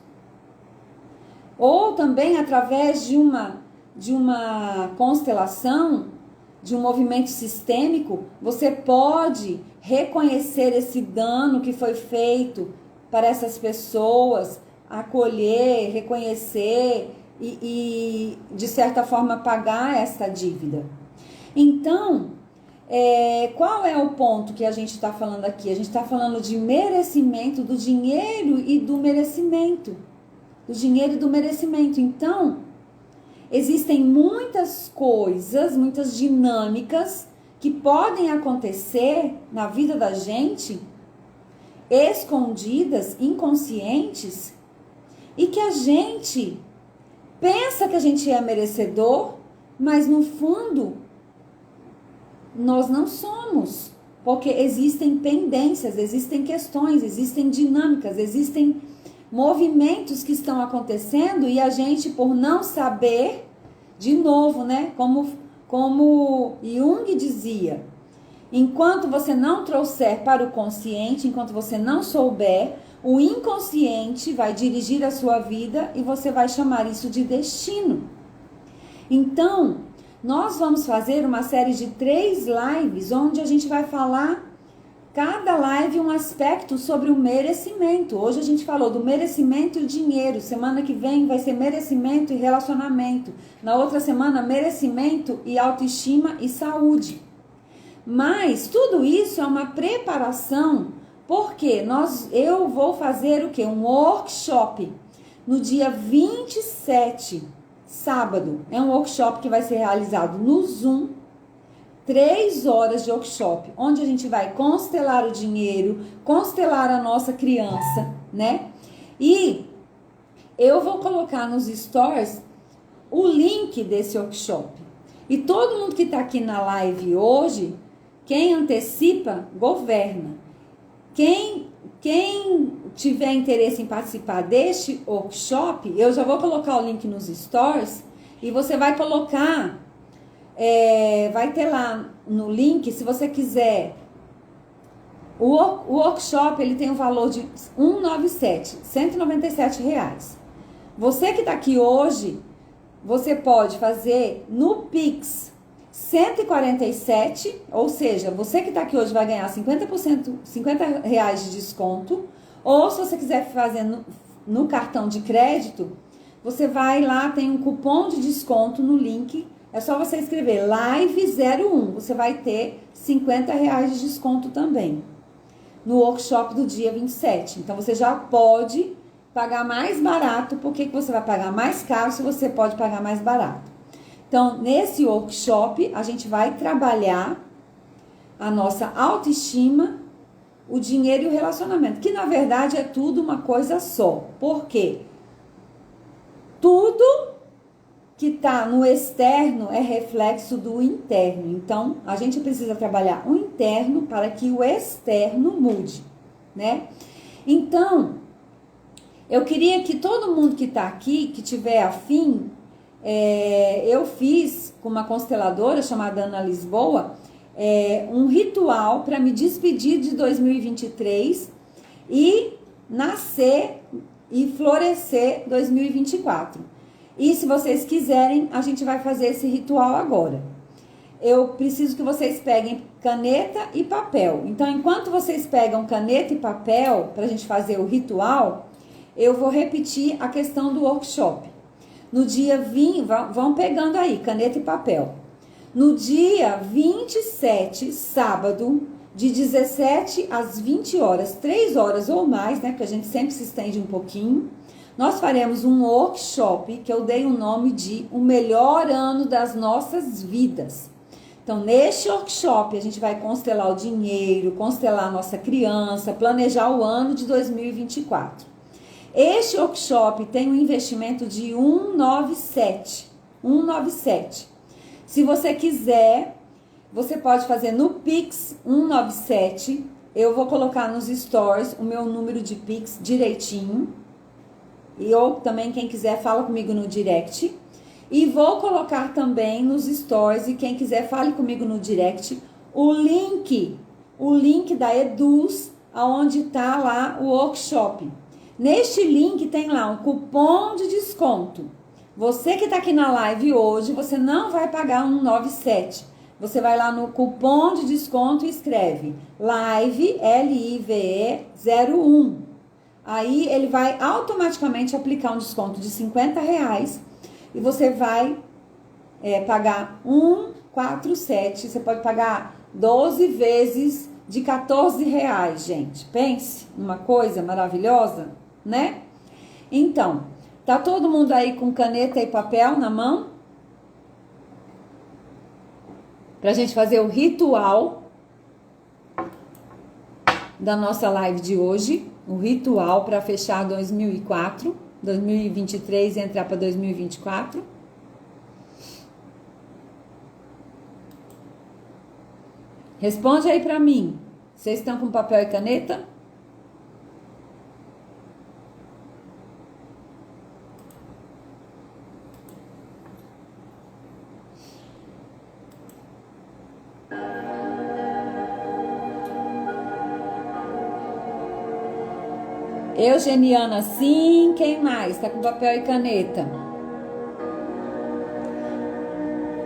A: Ou também através de uma constelação, de um movimento sistêmico, você pode reconhecer esse dano que foi feito para essas pessoas, acolher, reconhecer e de certa forma pagar essa dívida. Então, qual é o ponto que a gente está falando aqui? A gente está falando de merecimento, do dinheiro e do merecimento. Do dinheiro e do merecimento. Então, existem muitas coisas, muitas dinâmicas que podem acontecer na vida da gente, escondidas, inconscientes, e que a gente pensa que a gente é merecedor, mas no fundo nós não somos, porque existem pendências, existem questões, existem dinâmicas, existem movimentos que estão acontecendo e a gente, por não saber, de novo, né, como Jung dizia, enquanto você não trouxer para o consciente, enquanto você não souber, o inconsciente vai dirigir a sua vida e você vai chamar isso de destino. Então, nós vamos fazer uma série de 3 lives, onde a gente vai falar, cada live um aspecto sobre o merecimento. Hoje a gente falou do merecimento e o dinheiro. Semana que vem vai ser merecimento e relacionamento. Na outra semana, merecimento e autoestima e saúde. Mas tudo isso é uma preparação, porque eu vou fazer o quê? Um workshop no dia 27, sábado. É um workshop que vai ser realizado no Zoom. 3 horas de workshop, onde a gente vai constelar o dinheiro, constelar a nossa criança, né? E eu vou colocar nos stories o link desse workshop. E todo mundo que está aqui na live hoje, quem antecipa, governa. Quem tiver interesse em participar deste workshop, eu já vou colocar o link nos stories e você vai colocar... vai ter lá no link, se você quiser, o workshop, ele tem um valor de R$197. Você que está aqui hoje, você pode fazer no Pix 147, ou seja, você que está aqui hoje vai ganhar 50%, R$50 de desconto, ou se você quiser fazer no cartão de crédito, você vai lá, tem um cupom de desconto no link. É só você escrever Live01, você vai ter R$50 de desconto também, no workshop do dia 27. Então, você já pode pagar mais barato. Por que você vai pagar mais caro se você pode pagar mais barato? Então, nesse workshop, a gente vai trabalhar a nossa autoestima, o dinheiro e o relacionamento, que na verdade é tudo uma coisa só. Por quê? Tudo que está no externo é reflexo do interno. Então, a gente precisa trabalhar o interno para que o externo mude, né? Então, eu queria que todo mundo que está aqui, que tiver afim, eu fiz com uma consteladora chamada Ana Lisboa, um ritual para me despedir de 2023 e nascer e florescer 2024. E se vocês quiserem, a gente vai fazer esse ritual agora. Eu preciso que vocês peguem caneta e papel. Então, enquanto vocês pegam caneta e papel para a gente fazer o ritual, eu vou repetir a questão do workshop. No dia 20, vão pegando aí, caneta e papel. No dia 27, sábado, de 17 às 20 horas, 3 horas ou mais, né? Porque a gente sempre se estende um pouquinho. Nós faremos um workshop que eu dei o nome de O Melhor Ano das Nossas Vidas. Então, neste workshop, a gente vai constelar o dinheiro, constelar a nossa criança, planejar o ano de 2024. Este workshop tem um investimento de 197. Se você quiser, você pode fazer no Pix 197. Eu vou colocar nos stories o meu número de Pix direitinho. E ou também, quem quiser, fala comigo no direct. E vou colocar também nos stories, e quem quiser, fale comigo no direct, o link da Eduz, onde está lá o workshop. Neste link tem lá um cupom de desconto. Você que está aqui na live hoje, você não vai pagar 197. Você vai lá no cupom de desconto e escreve LIVE, L-I-V-E 01. Aí ele vai automaticamente aplicar um desconto de R$50 e você vai pagar 147. Você pode pagar 12 vezes de R$14, gente. Pense numa coisa maravilhosa, né? Então, tá todo mundo aí com caneta e papel na mão? pra gente fazer o ritual da nossa live de hoje. O ritual para fechar 2023 e entrar para 2024. Responde aí para mim. Vocês estão com papel e caneta? Eugeniana, sim. Quem mais? Tá com papel e caneta?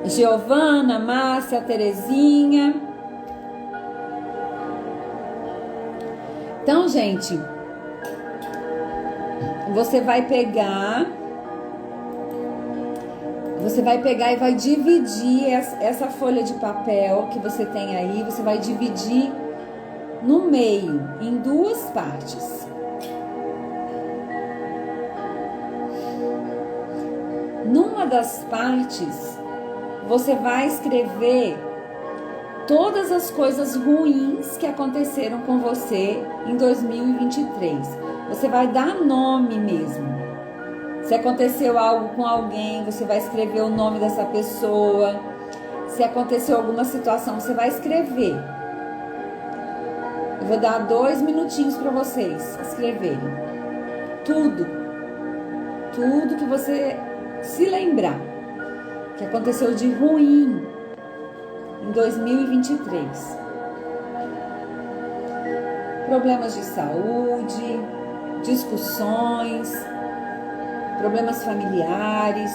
A: Giovana, Márcia, Terezinha. Então, gente, você vai pegar e vai dividir essa folha de papel que você tem aí, você vai dividir no meio, em duas partes. Numa das partes, você vai escrever todas as coisas ruins que aconteceram com você em 2023. Você vai dar nome mesmo. Se aconteceu algo com alguém, você vai escrever o nome dessa pessoa. Se aconteceu alguma situação, você vai escrever. Eu vou dar 2 minutinhos para vocês escreverem. Tudo que você se lembrar que aconteceu de ruim em 2023. Problemas de saúde, discussões, problemas familiares,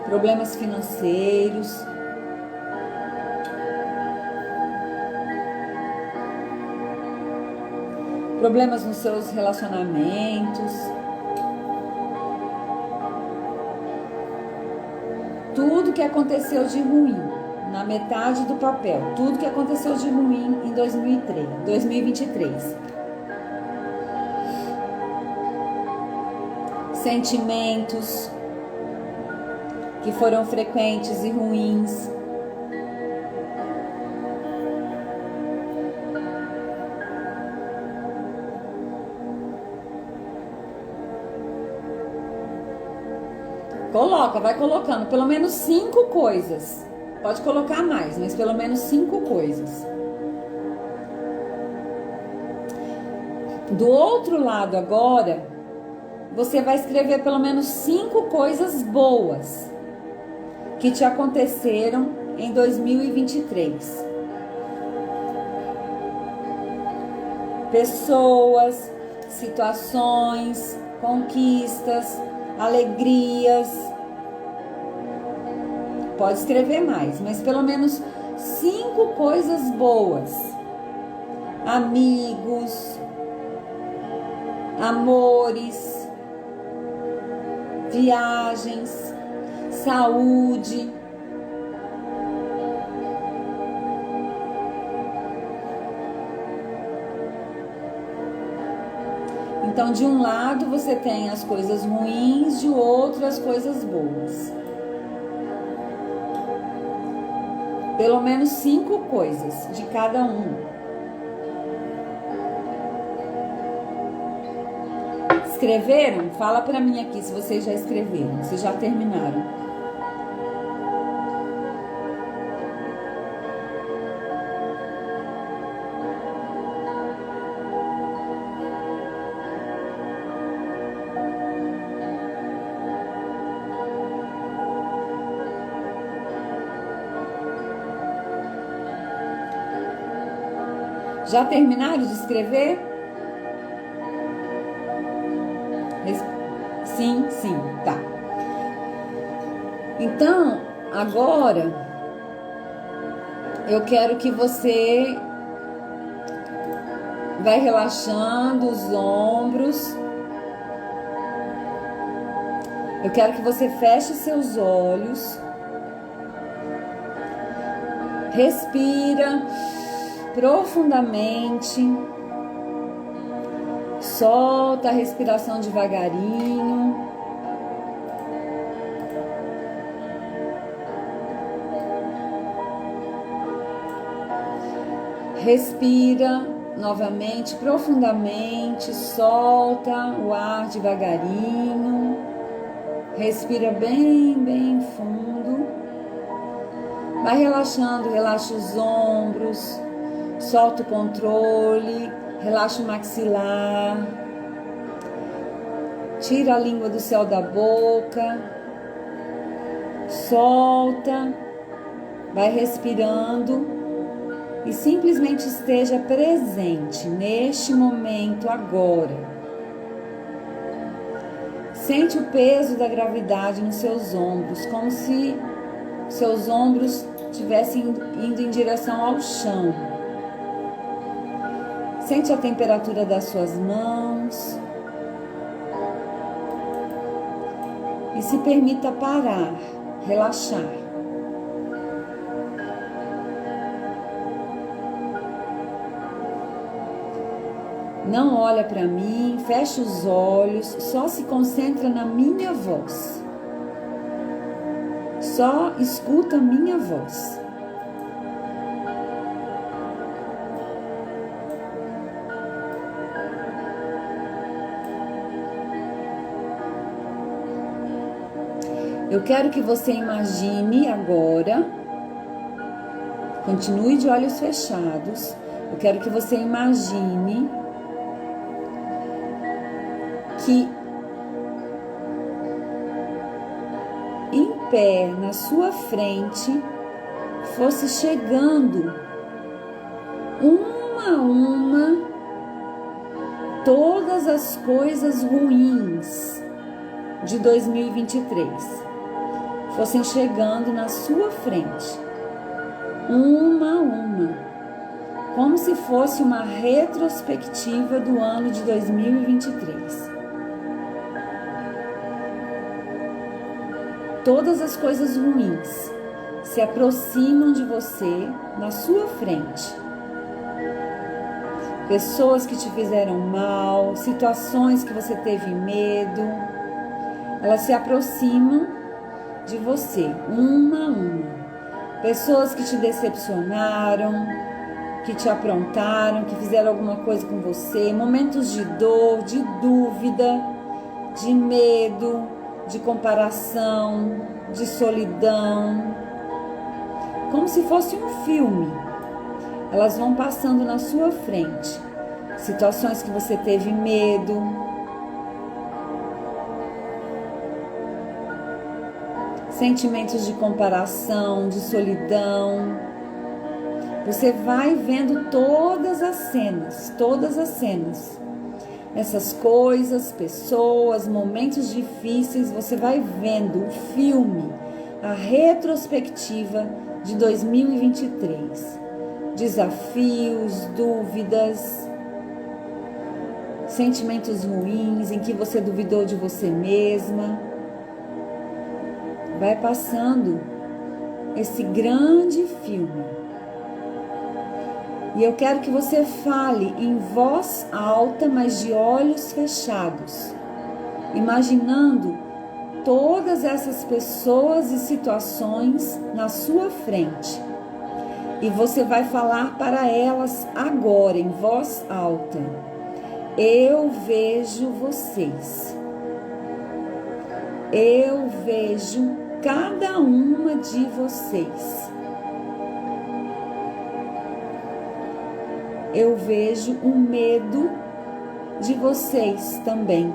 A: problemas financeiros. Problemas nos seus relacionamentos. Tudo que aconteceu de ruim, na metade do papel, tudo que aconteceu de ruim em 2023. Sentimentos que foram frequentes e ruins. Vai colocando pelo menos 5 coisas. Pode colocar mais, mas pelo menos 5 coisas. Do outro lado agora, você vai escrever pelo menos 5 coisas boas que te aconteceram em 2023. Pessoas, situações, conquistas, alegrias. Pode escrever mais, mas pelo menos 5 coisas boas. Amigos, amores, viagens, saúde. Então, de um lado você tem as coisas ruins, de outro as coisas boas. Pelo menos 5 coisas de cada um. Escreveram? Fala pra mim aqui se vocês já escreveram, se já terminaram. Já terminaram de escrever? Sim, tá. Então, agora eu quero que você vai relaxando os ombros. Eu quero que você feche seus olhos. Respira profundamente. Solta a respiração devagarinho. Respira novamente, profundamente, solta o ar devagarinho. Respira bem fundo. Vai relaxando, relaxa os ombros, solta o controle, relaxa o maxilar. Tira a língua do céu da boca. Solta. Vai respirando. E simplesmente esteja presente neste momento agora. Sente o peso da gravidade nos seus ombros, como se seus ombros estivessem indo em direção ao chão. Sente a temperatura das suas mãos. E se permita parar, relaxar. Não olha para mim, fecha os olhos, só se concentra na minha voz. Só escuta a minha voz. Eu quero que você imagine agora, continue de olhos fechados, eu quero que você imagine que em pé na sua frente fosse chegando uma a uma todas as coisas ruins de 2023 fossem chegando na sua frente, uma a uma, como se fosse uma retrospectiva do ano de 2023. Todas as coisas ruins se aproximam de você na sua frente. Pessoas que te fizeram mal, situações que você teve medo, elas se aproximam de você, uma a uma. Pessoas que te decepcionaram, que te aprontaram, que fizeram alguma coisa com você, momentos de dor, de dúvida, de medo, de comparação, de solidão, como se fosse um filme. Elas vão passando na sua frente. Situações que você teve medo, sentimentos de comparação, de solidão. Você vai vendo todas as cenas. Essas coisas, pessoas, momentos difíceis, você vai vendo o filme, a retrospectiva de 2023. Desafios, dúvidas, sentimentos ruins em que você duvidou de você mesma. Vai passando esse grande filme. E eu quero que você fale em voz alta, mas de olhos fechados, imaginando todas essas pessoas e situações na sua frente. E você vai falar para elas agora, em voz alta. Eu vejo vocês. Eu vejo cada uma de vocês. Eu vejo o medo de vocês também.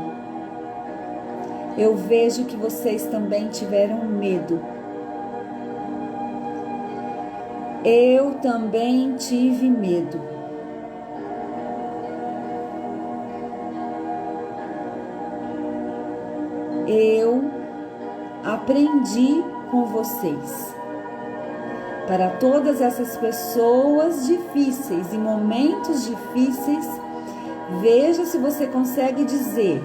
A: Eu vejo que vocês também tiveram medo. Eu também tive medo. Eu aprendi com vocês. Para todas essas pessoas difíceis e momentos difíceis, veja se você consegue dizer: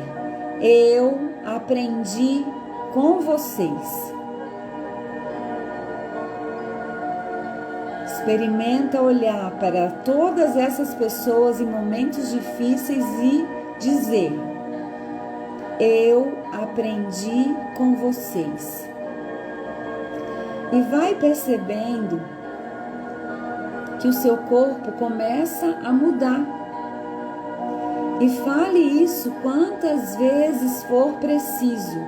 A: eu aprendi com vocês. Experimenta olhar para todas essas pessoas em momentos difíceis e dizer: eu aprendi com vocês. E vai percebendo que o seu corpo começa a mudar. E fale isso quantas vezes for preciso.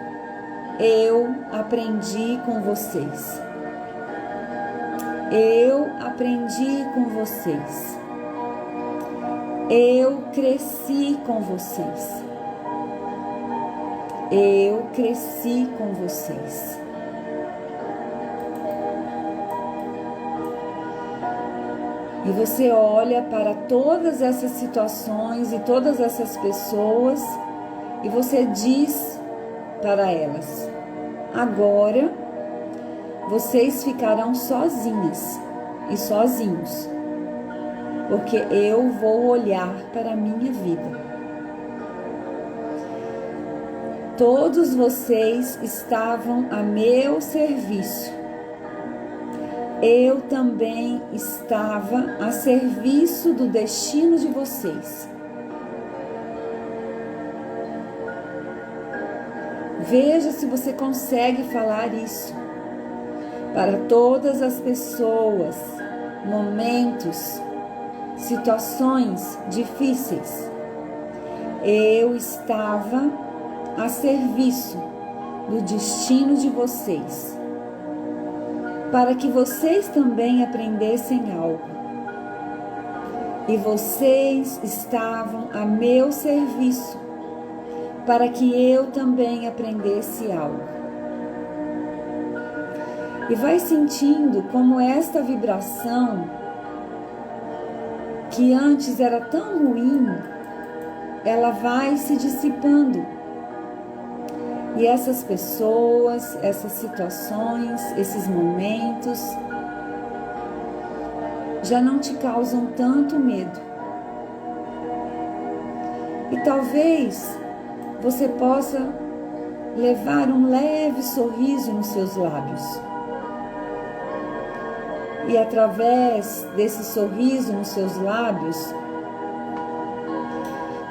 A: Eu aprendi com vocês. Eu aprendi com vocês. Eu cresci com vocês. Eu cresci com vocês. E você olha para todas essas situações e todas essas pessoas e você diz para elas: agora vocês ficarão sozinhas e sozinhos, porque eu vou olhar para a minha vida. Todos vocês estavam a meu serviço. Eu também estava a serviço do destino de vocês. Veja se você consegue falar isso para todas as pessoas, momentos, situações difíceis. Eu estava a serviço do destino de vocês, para que vocês também aprendessem algo. E vocês estavam a meu serviço, para que eu também aprendesse algo. E vai sentindo como esta vibração, que antes era tão ruim, ela vai se dissipando. E essas pessoas, essas situações, esses momentos já não te causam tanto medo. E talvez você possa levar um leve sorriso nos seus lábios. E através desse sorriso nos seus lábios,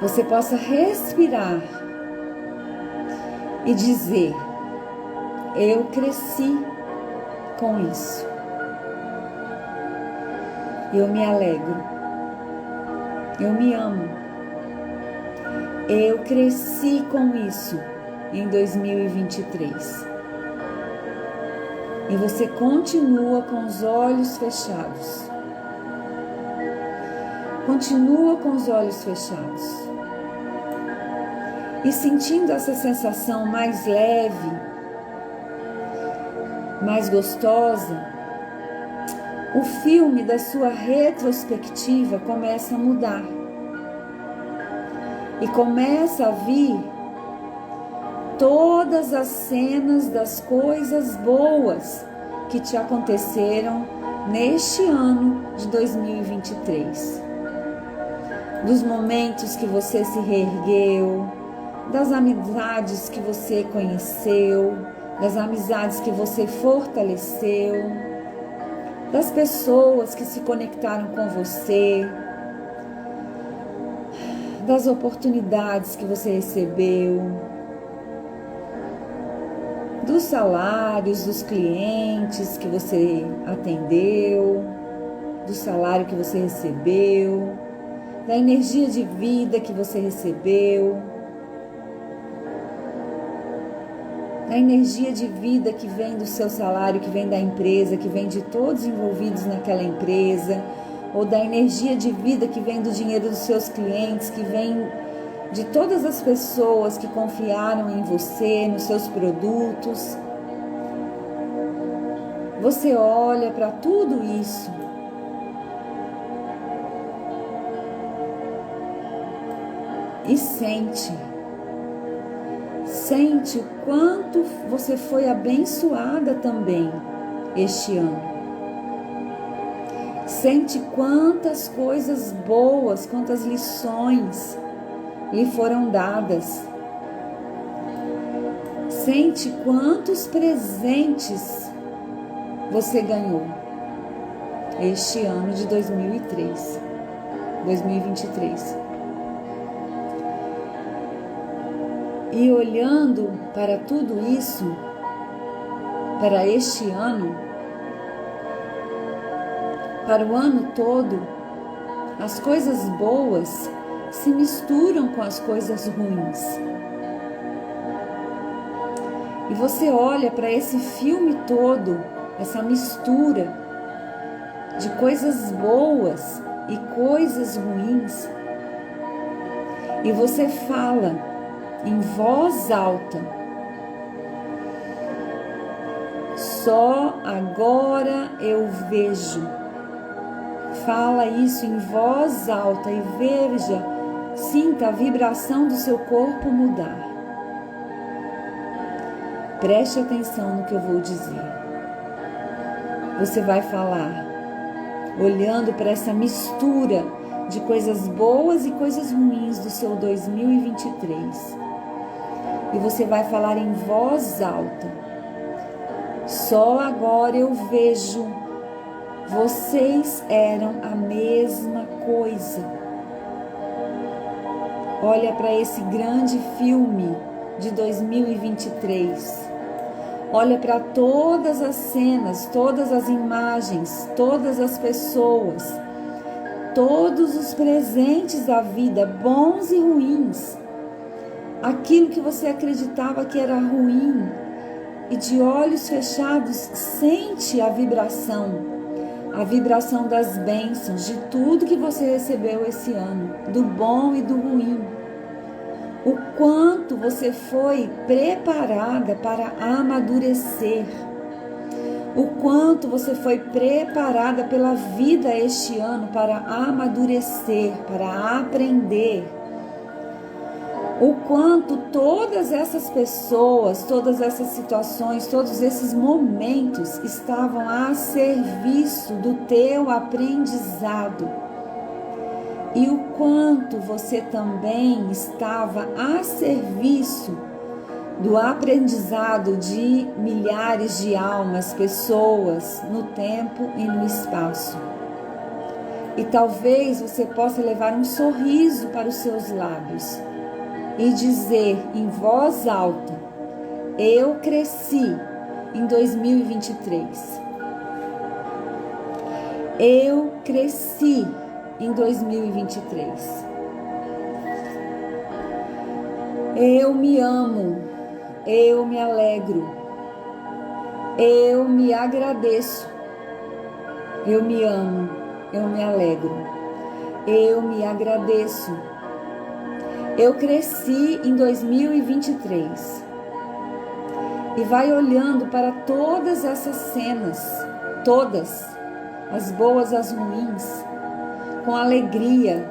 A: você possa respirar e dizer: eu cresci com isso. Eu me alegro. Eu me amo. Eu cresci com isso em 2023. E você continua com os olhos fechados. Continua com os olhos fechados. E sentindo essa sensação mais leve, mais gostosa, o filme da sua retrospectiva começa a mudar. E começa a vir todas as cenas das coisas boas que te aconteceram neste ano de 2023. Dos momentos que você se reergueu, das amizades que você conheceu, das amizades que você fortaleceu, das pessoas que se conectaram com você, das oportunidades que você recebeu, dos salários dos clientes que você atendeu, do salário que você recebeu, da energia de vida que você recebeu, da energia de vida que vem do seu salário, que vem da empresa, que vem de todos envolvidos naquela empresa, ou da energia de vida que vem do dinheiro dos seus clientes, que vem de todas as pessoas que confiaram em você, nos seus produtos. Você olha para tudo isso e sente o quanto você foi abençoada também este ano. Sente quantas coisas boas, quantas lições lhe foram dadas. Sente quantos presentes você ganhou este ano de 2023. E olhando para tudo isso, para este ano, para o ano todo, as coisas boas se misturam com as coisas ruins. E você olha para esse filme todo, essa mistura de coisas boas e coisas ruins, e você fala em voz alta: só agora eu vejo. Fala isso em voz alta e veja, sinta a vibração do seu corpo mudar. Preste atenção no que eu vou dizer. Você vai falar olhando para essa mistura de coisas boas e coisas ruins do seu 2023. E você vai falar em voz alta: só agora eu vejo. Vocês eram a mesma coisa. Olha para esse grande filme de 2023. Olha para todas as cenas, todas as imagens, todas as pessoas, todos os presentes da vida, bons e ruins. Aquilo que você acreditava que era ruim, e de olhos fechados sente a vibração das bênçãos, de tudo que você recebeu esse ano, do bom e do ruim. O quanto você foi preparada para amadurecer. O quanto você foi preparada pela vida este ano para amadurecer, para aprender. O quanto todas essas pessoas, todas essas situações, todos esses momentos estavam a serviço do teu aprendizado. E o quanto você também estava a serviço do aprendizado de milhares de almas, pessoas, no tempo e no espaço. E talvez você possa levar um sorriso para os seus lábios e dizer em voz alta: eu cresci em 2023. Eu cresci em 2023. Eu me amo, eu me alegro, eu me agradeço, eu me amo, eu me alegro, eu me agradeço. Eu cresci em 2023. E vai olhando para todas essas cenas, todas, as boas, as ruins, com alegria,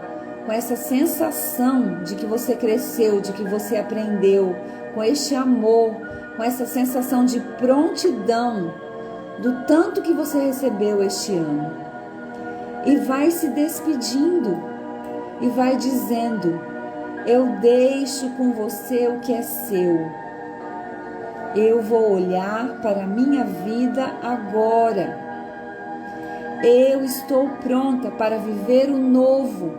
A: com essa sensação de que você cresceu, de que você aprendeu, com este amor, com essa sensação de prontidão do tanto que você recebeu este ano. E vai se despedindo e vai dizendo: eu deixo com você o que é seu. Eu vou olhar para a minha vida agora. Eu estou pronta para viver o novo.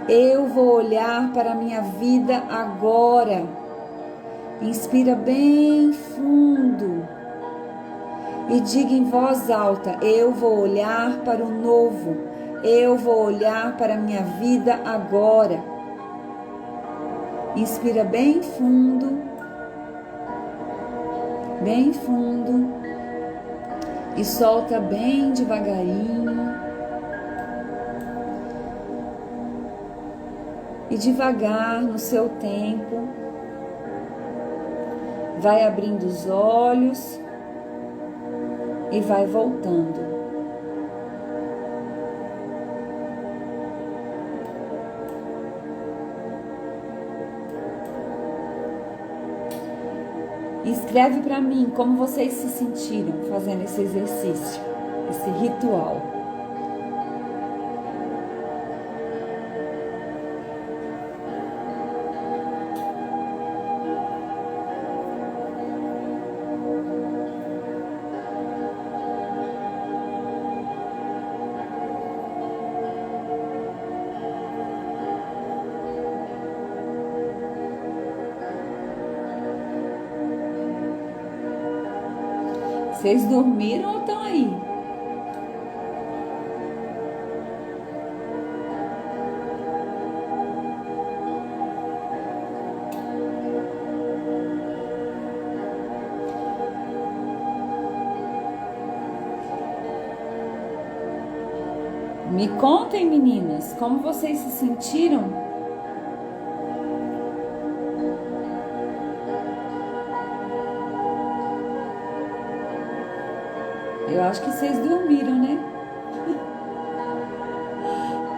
A: Eu vou olhar para a minha vida agora. Inspira bem fundo e diga em voz alta: eu vou olhar para o novo. Eu vou olhar para a minha vida agora. Inspira bem fundo e solta bem devagarinho. E devagar, no seu tempo, vai abrindo os olhos e vai voltando. Escreve para mim como vocês se sentiram fazendo esse exercício, esse ritual. Vocês dormiram ou estão aí? Me contem, meninas, como vocês se sentiram? Eu acho que vocês dormiram, né?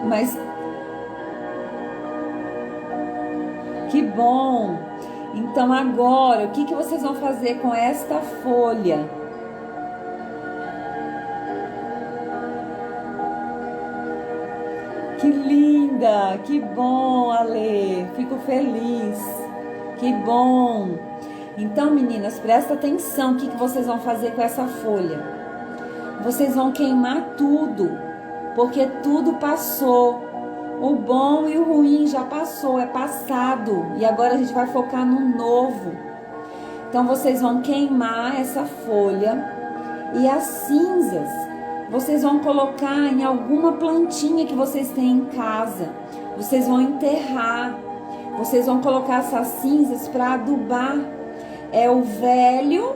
A: Mas que bom! Então agora, o que vocês vão fazer com esta folha? Que linda! Que bom, Ale! Fico feliz! Que bom! Então, meninas, presta atenção o que vocês vão fazer com essa folha. Vocês vão queimar tudo, porque tudo passou. O bom e o ruim já passou, é passado. E agora a gente vai focar no novo. Então, vocês vão queimar essa folha e as cinzas vocês vão colocar em alguma plantinha que vocês têm em casa. Vocês vão enterrar. Vocês vão colocar essas cinzas para adubar. É o velho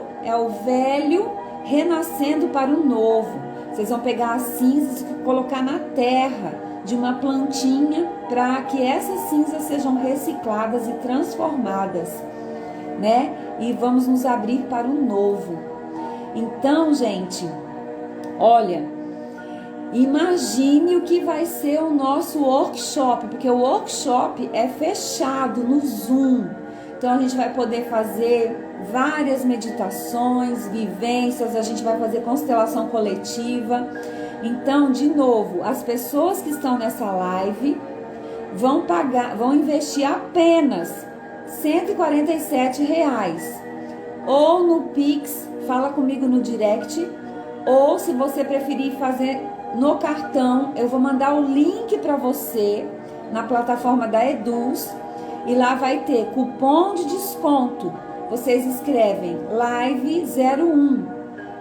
A: renascendo para o novo. Vocês vão pegar as cinzas e colocar na terra de uma plantinha para que essas cinzas sejam recicladas e transformadas, né? E vamos nos abrir para o novo. Então, gente, olha, imagine o que vai ser o nosso workshop, porque o workshop é fechado no Zoom. Então a gente vai poder fazer várias meditações, vivências, a gente vai fazer constelação coletiva. Então, de novo, as pessoas que estão nessa live vão investir apenas R$147, ou no Pix, fala comigo no direct, ou se você preferir fazer no cartão, eu vou mandar o link para você na plataforma da Eduz, e lá vai ter cupom de desconto. Vocês escrevem live01,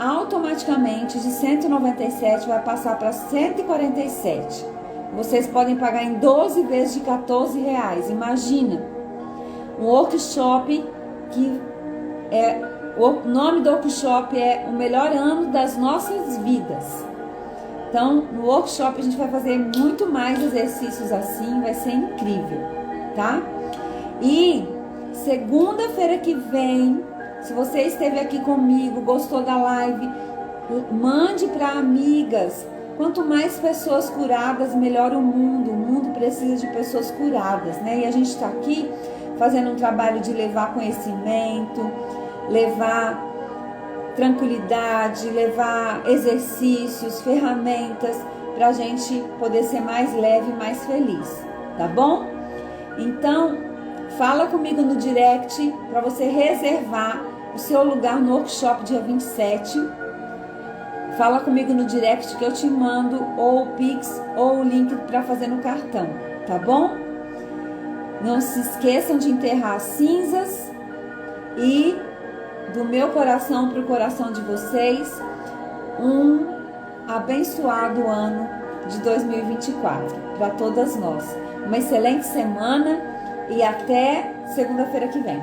A: automaticamente de 197 vai passar para 147. Vocês podem pagar em 12 vezes de R$14. Imagina, um workshop que o nome do workshop é o melhor ano das nossas vidas. Então, no workshop a gente vai fazer muito mais exercícios assim, vai ser incrível, tá? E segunda-feira que vem, se você esteve aqui comigo, gostou da live, mande para amigas. Quanto mais pessoas curadas, melhor o mundo. O mundo precisa de pessoas curadas, né? E a gente está aqui fazendo um trabalho de levar conhecimento, levar tranquilidade, levar exercícios, ferramentas para a gente poder ser mais leve e mais feliz, tá bom? Então, fala comigo no direct para você reservar o seu lugar no workshop dia 27. Fala comigo no direct que eu te mando ou o Pix ou o link para fazer no cartão, tá bom? Não se esqueçam de enterrar as cinzas e do meu coração para o coração de vocês, um abençoado ano de 2024 para todas nós. Uma excelente semana e até segunda-feira que vem.